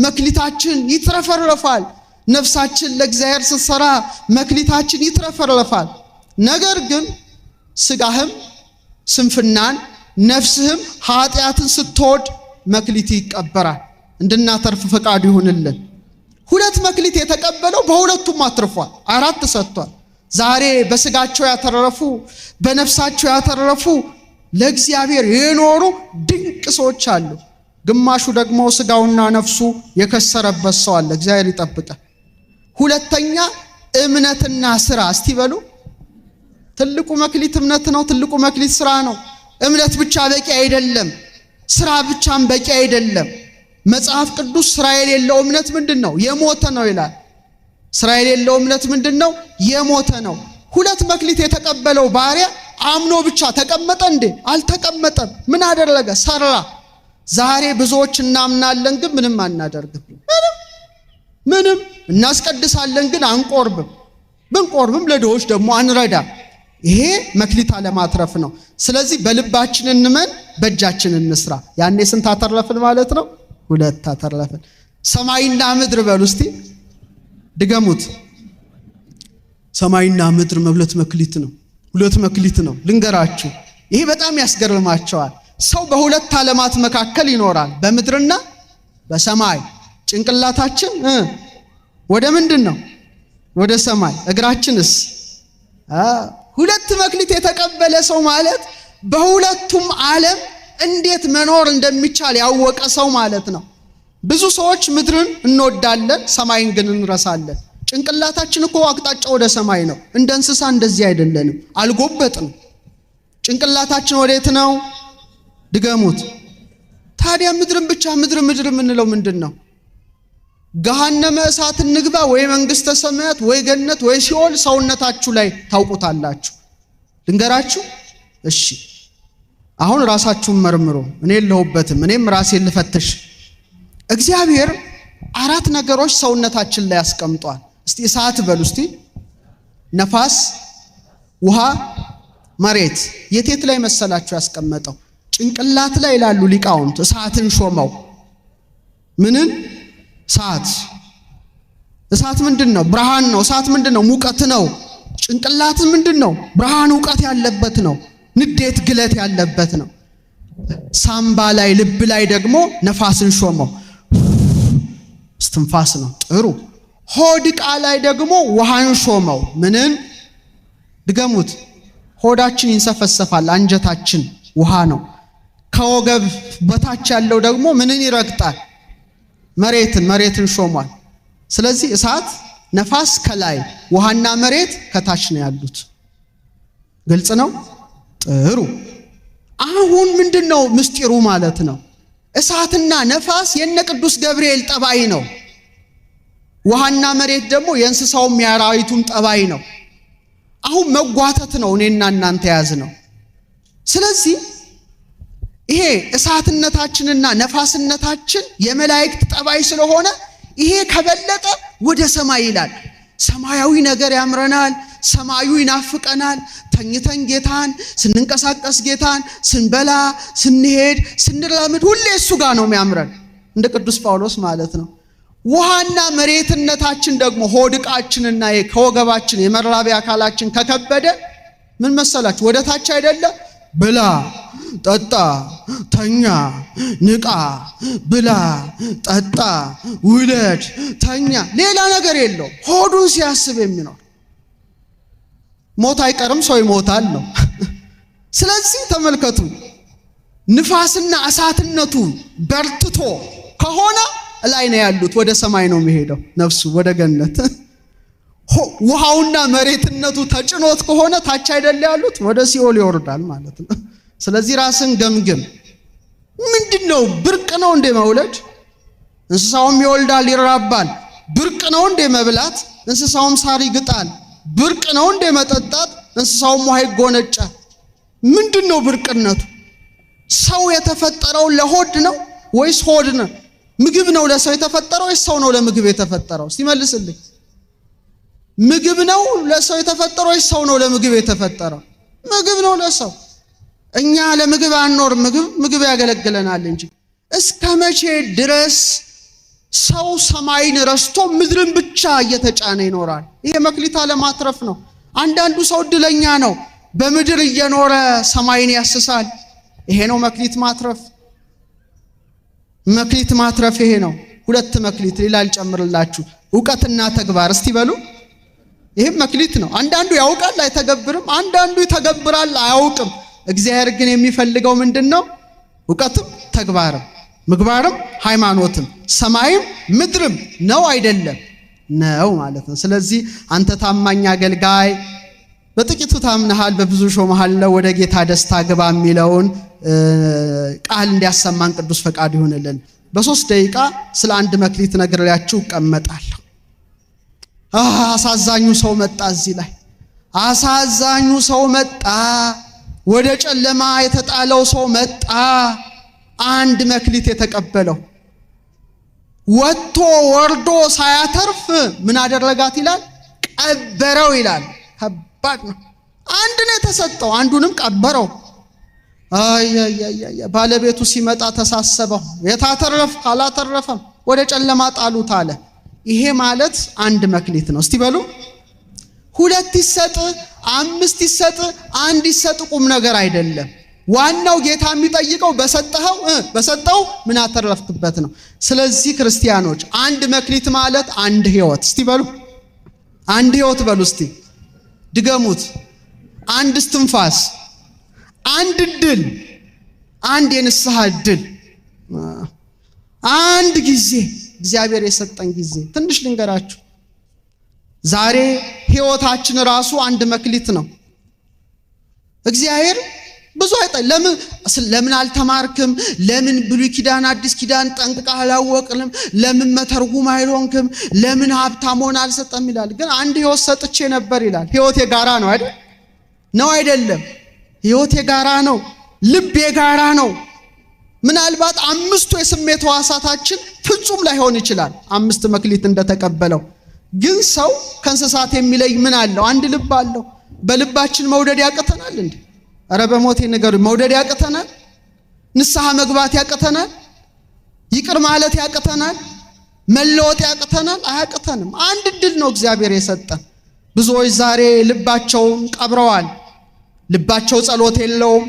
መክሊታችን ይትረፈረፋል። ነፍሳችን ለእግዚአብሔር ስትሰራ መክሊታችን ይትረፈረፋል። ነገር ግን ስጋህም ስንፍናን ነፍስህም ኃጢአትን ስትወድ መክሊት ይቀበራል። እንድናተርፍ ፈቃዱ ይሁንልን። 2 መክሊት የተቀበለው በሁለቱም አትርፏል። 4 ሰጥቷል። ዛሬ በስጋቸው ያተረፉ በነፍሳቸው ያተረፉ ለእግዚአብሔር የኖሩ ድንቅ ሰዎች አሉ። ግማሹ ደግሞ ስጋውና ነፍሱ የከሰረበት ሰው አለ። እግዚአብሔር ይጠብቃል። 2ኛ እምነትና ስራ። እስቲ በሉ። ትልቁ መክሊት እምነት ነው። ትልቁ መክሊት ስራ ነው። እምነት ብቻ በቂ አይደለም። ስራ ብቻም በቂ አይደለም። መጽሐፍ ቅዱስ ስራ የሌለው እምነት ምንድነው? የሞተ ነው ይላል። ስራ የሌለው እምነት ምንድነው? የሞተ ነው። 2 መክሊት የተቀበለው ባሪያ አምኖ ብቻ ተቀመጠ እንዴ? አልተቀመጠም። ምን አደረገ? ሰራ። ዛሬ ብዙዎች እናምናለን ግን ምንም አናደርግም። ምንም እናስቀድሳለን ግን አንቆርብም። ብንቆርብም ለድሆች ደግሞ አንረዳ። ይሄ መክሊት አለማትረፍ ነው። ስለዚህ በልባችን እንመን፣ በእጃችን እንስራ። ያኔ ስንት አተረፍን ማለት ነው? 2 አተረፍን። ሰማይና ምድር በሉ እስቲ፣ ድገሙት። ሰማይና ምድር 2 መክሊት ነው። 2 መክሊት ነው። ልንገራችሁ፣ ይሄ በጣም ያስገርማቸዋል። ሰው በ2 ዓለማት መካከል ይኖራል፣ በምድርና በሰማይ። ጭንቅላታችን ወደ ምንድን ነው? ወደ ሰማይ። እግራችንስ? 2 መክሊት የተቀበለ ሰው ማለት በሁለቱም ዓለም እንዴት መኖር እንደሚቻል ያወቀ ሰው ማለት ነው። ብዙ ሰዎች ምድርን እንወዳለን፣ ሰማይን ግን እንረሳለን። ጭንቅላታችን እኮ አቅጣጫ ወደ ሰማይ ነው። እንደ እንስሳ እንደዚህ አይደለንም፣ አልጎበጥንም። ጭንቅላታችን ወዴት ነው? ድገሙት። ታዲያ ምድርን ብቻ ምድር የምንለው ምንድን ነው? ገሃነመ እሳት እንግባ ወይ መንግስተ ሰማያት ወይ ገነት ወይ ሲኦል ሰውነታችሁ ላይ ታውቁታላችሁ። ልንገራችሁ? እሺ አሁን ራሳችሁን መርምሩ። እኔ የለሁበትም፣ እኔም ራሴን ልፈትሽ። እግዚአብሔር 4 ነገሮች ሰውነታችን ላይ ያስቀምጧል። እስቲ እሳት በሉ እስቲ። ነፋስ፣ ውሃ፣ መሬት። የት ላይ መሰላችሁ ያስቀመጠው? ጭንቅላት ላይ ይላሉ ሊቃውንት። እሳትን ሾመው። ምንን? እሳት። እሳት ምንድነው? ብርሃን ነው። እሳት ምንድነው? ሙቀት ነው። ጭንቅላት ምንድነው? ብርሃን እውቀት ያለበት ነው። ንዴት ግለት ያለበት ነው። ሳምባ ላይ ልብ ላይ ደግሞ ነፋስን ሾመው። እስትንፋስ ነው። ጥሩ። ሆድ ዕቃ ላይ ደግሞ ውሃን ሾመው። ምንን? ድገሙት። ሆዳችን ይንሰፈሰፋል፣ አንጀታችን ውሃ ነው። ከወገብ በታች ያለው ደግሞ ምንን ይረግጣል? መሬትን ሾሟል። ስለዚህ እሳት፣ ነፋስ ከላይ፣ ውሃና መሬት ከታች ነው ያሉት። ግልጽ ነው? ጥሩ። አሁን ምንድነው ምስጢሩ ማለት ነው? እሳትና ነፋስ የነ ቅዱስ ገብርኤል ጠባይ ነው። ውሃና መሬት ደግሞ የእንስሳውም የአራዊቱም ጠባይ ነው። አሁን መጓተት ነው እኔና እናንተ ያዝ ነው። ስለዚህ ይሄ እሳትነታችንና ነፋስነታችን የመላእክት ጠባይ ስለሆነ ይሄ ከበለጠ ወደ ሰማይ ይላል። ሰማያዊ ነገር ያምረናል። ሰማዩ ይናፍቀናል። ተኝተን ጌታን፣ ስንንቀሳቀስ ጌታን፣ ስንበላ፣ ስንሄድ፣ ስንራመድ ሁሌ እሱ ጋር ነው የሚያምረን፣ እንደ ቅዱስ ጳውሎስ ማለት ነው። ውሃና መሬትነታችን ደግሞ ሆድቃችንና ከወገባችን የመራቢያ አካላችን ከከበደ ምን መሰላችሁ? ወደ ታች አይደለ? ብላ፣ ጠጣ፣ ተኛ፣ ንቃ፣ ብላ፣ ጠጣ፣ ውለድ፣ ተኛ፣ ሌላ ነገር የለው። ሆዱን ሲያስብ የሚኖር ሞት አይቀርም፣ ሰው ይሞታል ነው። ስለዚህ ተመልከቱ፣ ንፋስና እሳትነቱ በርትቶ ከሆነ ላይ ነው ያሉት፣ ወደ ሰማይ ነው የሚሄደው ነፍሱ ወደ ገነት። ውሃውና መሬትነቱ ተጭኖት ከሆነ ታች አይደለ ያሉት፣ ወደ ሲኦል ይወርዳል ማለት ነው። ስለዚህ ራስን ገምግም። ምንድነው? ብርቅ ነው እንደ መውለድ? እንስሳውም ይወልዳል ይራባል። ብርቅ ነው እንደ መብላት? እንስሳውም ሳር ይግጣል። ብርቅ ነው እንደ መጠጣት? እንስሳውም ውሃ ይጎነጫል። ምንድነው ብርቅነቱ? ሰው የተፈጠረው ለሆድ ነው ወይስ ሆድ ነው? ምግብ ነው ለሰው የተፈጠረው ወይስ ሰው ነው ለምግብ የተፈጠረው? እስቲ መልስልኝ። ምግብ ነው ለሰው የተፈጠረው ወይስ ሰው ነው ለምግብ የተፈጠረው? ምግብ ነው ለሰው። እኛ ለምግብ አንኖር፣ ምግብ ያገለግለናል እንጂ። እስከ መቼ ድረስ ሰው ሰማይን ረስቶ ምድርን ብቻ እየተጫነ ይኖራል? ይሄ መክሊት አለማትረፍ ነው። አንዳንዱ ሰው እድለኛ ነው፣ በምድር እየኖረ ሰማይን ያስሳል። ይሄ ነው መክሊት ማትረፍ። መክሊት ማትረፍ ይሄ ነው። ሁለት መክሊት ሌላ ልጨምርላችሁ፣ ዕውቀትና ተግባር። እስቲ በሉ። ይሄም መክሊት ነው። አንዳንዱ ያውቃል አይተገብርም፣ አንዳንዱ ይተገብራል አያውቅም። እግዚአብሔር ግን የሚፈልገው ምንድነው? ዕውቀትም ተግባርም፣ ምግባርም ሃይማኖትም፣ ሰማይም ምድርም ነው አይደለም? ነው ማለት ነው። ስለዚህ አንተ ታማኝ አገልጋይ፣ በጥቂቱ ታምነሃል በብዙ ሾመሃለሁ፣ ወደ ጌታ ደስታ ግባ የሚለውን ቃል እንዲያሰማን ቅዱስ ፈቃድ ይሁንልን። በ3 ደቂቃ ስለ አንድ መክሊት ነግሬያችሁ እቀመጣለሁ። አሳዛኙ ሰው መጣ። እዚህ ላይ አሳዛኙ ሰው መጣ። ወደ ጨለማ የተጣለው ሰው መጣ። አንድ መክሊት የተቀበለው ወጥቶ ወርዶ ሳያተርፍ ምን አደረጋት ይላል? ቀበረው ይላል። ከባድ ነው። አንድ ነው የተሰጠው፣ አንዱንም ቀበረው። አይ ባለቤቱ ሲመጣ ተሳሰበው። የታተረፍ ካላተረፈም ወደ ጨለማ ጣሉት አለ። ይሄ ማለት አንድ መክሊት ነው። እስቲ በሉ። 2 ይሰጥ፣ 5 ይሰጥ፣ 1 ይሰጥ ቁም ነገር አይደለም። ዋናው ጌታ የሚጠይቀው በሰጠው ምን አተረፍክበት ነው። ስለዚህ ክርስቲያኖች አንድ መክሊት ማለት አንድ ሕይወት። እስቲ በሉ አንድ ሕይወት በሉ። እስቲ ድገሙት። አንድ እስትንፋስ፣ አንድ እድል፣ አንድ የንስሐ እድል፣ አንድ ጊዜ እግዚአብሔር የሰጠን ጊዜ። ትንሽ ልንገራችሁ። ዛሬ ሕይወታችን ራሱ አንድ መክሊት ነው። እግዚአብሔር ብዙ ለምን አልተማርክም? ለምን ብሉይ ኪዳን አዲስ ኪዳን ጠንቅቀህ አላወቅንም? ለምን መተርጉም አይሆንክም? ለምን ሀብታም ሆነ አልሰጠም ይላል። ግን አንድ ሕይወት ሰጥቼ ነበር ይላል። ሕይወት የጋራ ነው አይደል? ነው አይደለም? ሕይወት የጋራ ነው። ልብ የጋራ ነው። ምናልባት 5ቱ የስሜት ሕዋሳታችን ፍጹም ላይሆን ይችላል 5 መክሊት እንደተቀበለው። ግን ሰው ከእንስሳት የሚለይ ምን አለው? አንድ ልብ አለው። በልባችን መውደድ ያቅተናል እንዴ? ኧረ በሞቴ ነገሩ መውደድ ያቅተናል? ንስሐ መግባት ያቅተናል? ይቅር ማለት ያቅተናል? መለወጥ ያቅተናል? አያቅተንም። አንድ እድል ነው እግዚአብሔር የሰጠን። ብዙዎች ዛሬ ልባቸውን ቀብረዋል። ልባቸው ጸሎት የለውም።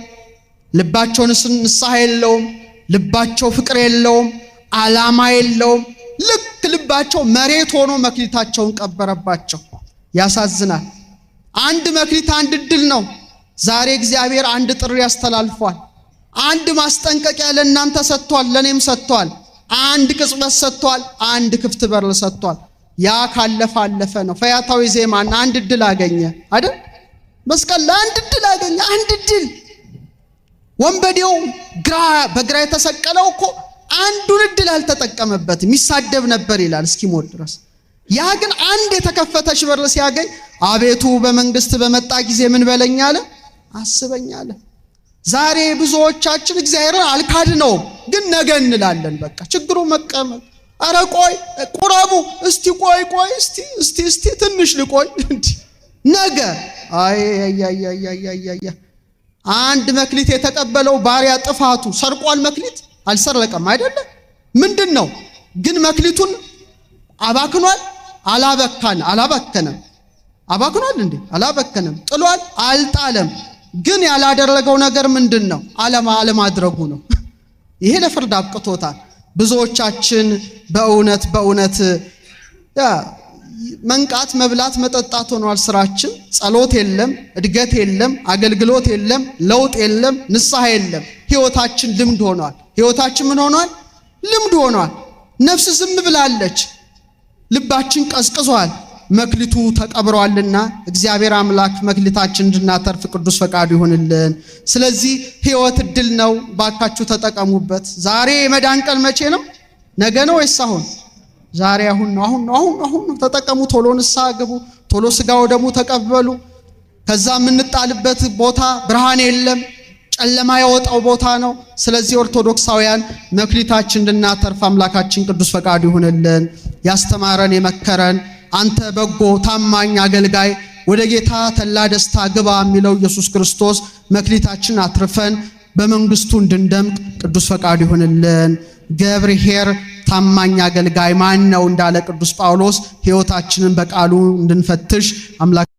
ልባቸው ንስሐ የለውም። ልባቸው ፍቅር የለውም። ዓላማ የለውም። ልክ ልባቸው መሬት ሆኖ መክሊታቸውን ቀበረባቸው። ያሳዝናል። አንድ መክሊት አንድ እድል ነው። ዛሬ እግዚአብሔር አንድ ጥሪ ያስተላልፏል። አንድ ማስጠንቀቂያ ለእናንተ ሰጥቷል፣ ለኔም ሰጥቷል። አንድ ቅጽበት ሰጥቷል፣ አንድ ክፍት በር ሰጥቷል። ያ ካለፈ አለፈ ነው። ፈያታዊ ዜማን አንድ እድል አገኘ አይደል? መስቀል ለአንድ እድል አገኘ። አንድ እድል። ወንበዴው በግራ የተሰቀለው እኮ አንዱን እድል አልተጠቀመበትም። ይሳደብ ነበር ይላል እስኪሞት ድረስ። ያ ግን አንድ የተከፈተች በር ሲያገኝ አቤቱ በመንግስት በመጣ ጊዜ ምን በለኝ አለ፣ አስበኝ አለ። ዛሬ ብዙዎቻችን እግዚአብሔርን አልካድነውም፣ ግን ነገ እንላለን። በቃ ችግሩ አረ ቆይ ቁረቡ እስቲ ቆይ እስቲ ትንሽ ልቆይ ነገ አይ አንድ መክሊት የተቀበለው ባሪያ ጥፋቱ ሰርቋል። መክሊት አልሰረቀም አይደለ? ምንድነው ግን መክሊቱን አባክኗል? አላበከነም። አባክኗል እንዴ? አላበከነም። ጥሏል? አልጣለም። ግን ያላደረገው ነገር ምንድነው? አለማድረጉ ነው። ይሄ ለፍርድ አብቅቶታል። ብዙዎቻችን በእውነት መንቃት መብላት መጠጣት ሆኗል ስራችን። ጸሎት የለም፣ እድገት የለም፣ አገልግሎት የለም፣ ለውጥ የለም፣ ንስሐ የለም። ህይወታችን ልምድ ሆኗል። ህይወታችን ምን ሆኗል? ልምድ ሆኗል። ነፍስ ዝም ብላለች። ልባችን ቀዝቅዟል። መክሊቱ ተቀብሯልና እግዚአብሔር አምላክ መክሊታችን እንድናተርፍ ቅዱስ ፈቃዱ ይሁንልን። ስለዚህ ህይወት እድል ነው። ባካችሁ ተጠቀሙበት። ዛሬ የመዳን ቀን መቼ ነው? ነገ ነው ወይስ አሁን? ዛሬ አሁን ነው። ተጠቀሙ። ቶሎ ንስሐ ግቡ። ቶሎ ስጋው ደሙ ተቀበሉ። ከዛ የምንጣልበት ቦታ ብርሃን የለም፣ ጨለማ የወጣው ቦታ ነው። ስለዚህ ኦርቶዶክሳውያን መክሊታችን እንድናተርፍ አምላካችን ቅዱስ ፈቃዱ ይሁንልን። ያስተማረን የመከረን አንተ በጎ ታማኝ አገልጋይ ወደ ጌታ ተላ ደስታ ግባ የሚለው ኢየሱስ ክርስቶስ መክሊታችን አትርፈን በመንግስቱ እንድንደምቅ ቅዱስ ፈቃዱ ይሁንልን። ገብርኄር ታማኝ አገልጋይ ማን ነው እንዳለ ቅዱስ ጳውሎስ ሕይወታችንን በቃሉ እንድንፈትሽ አምላክ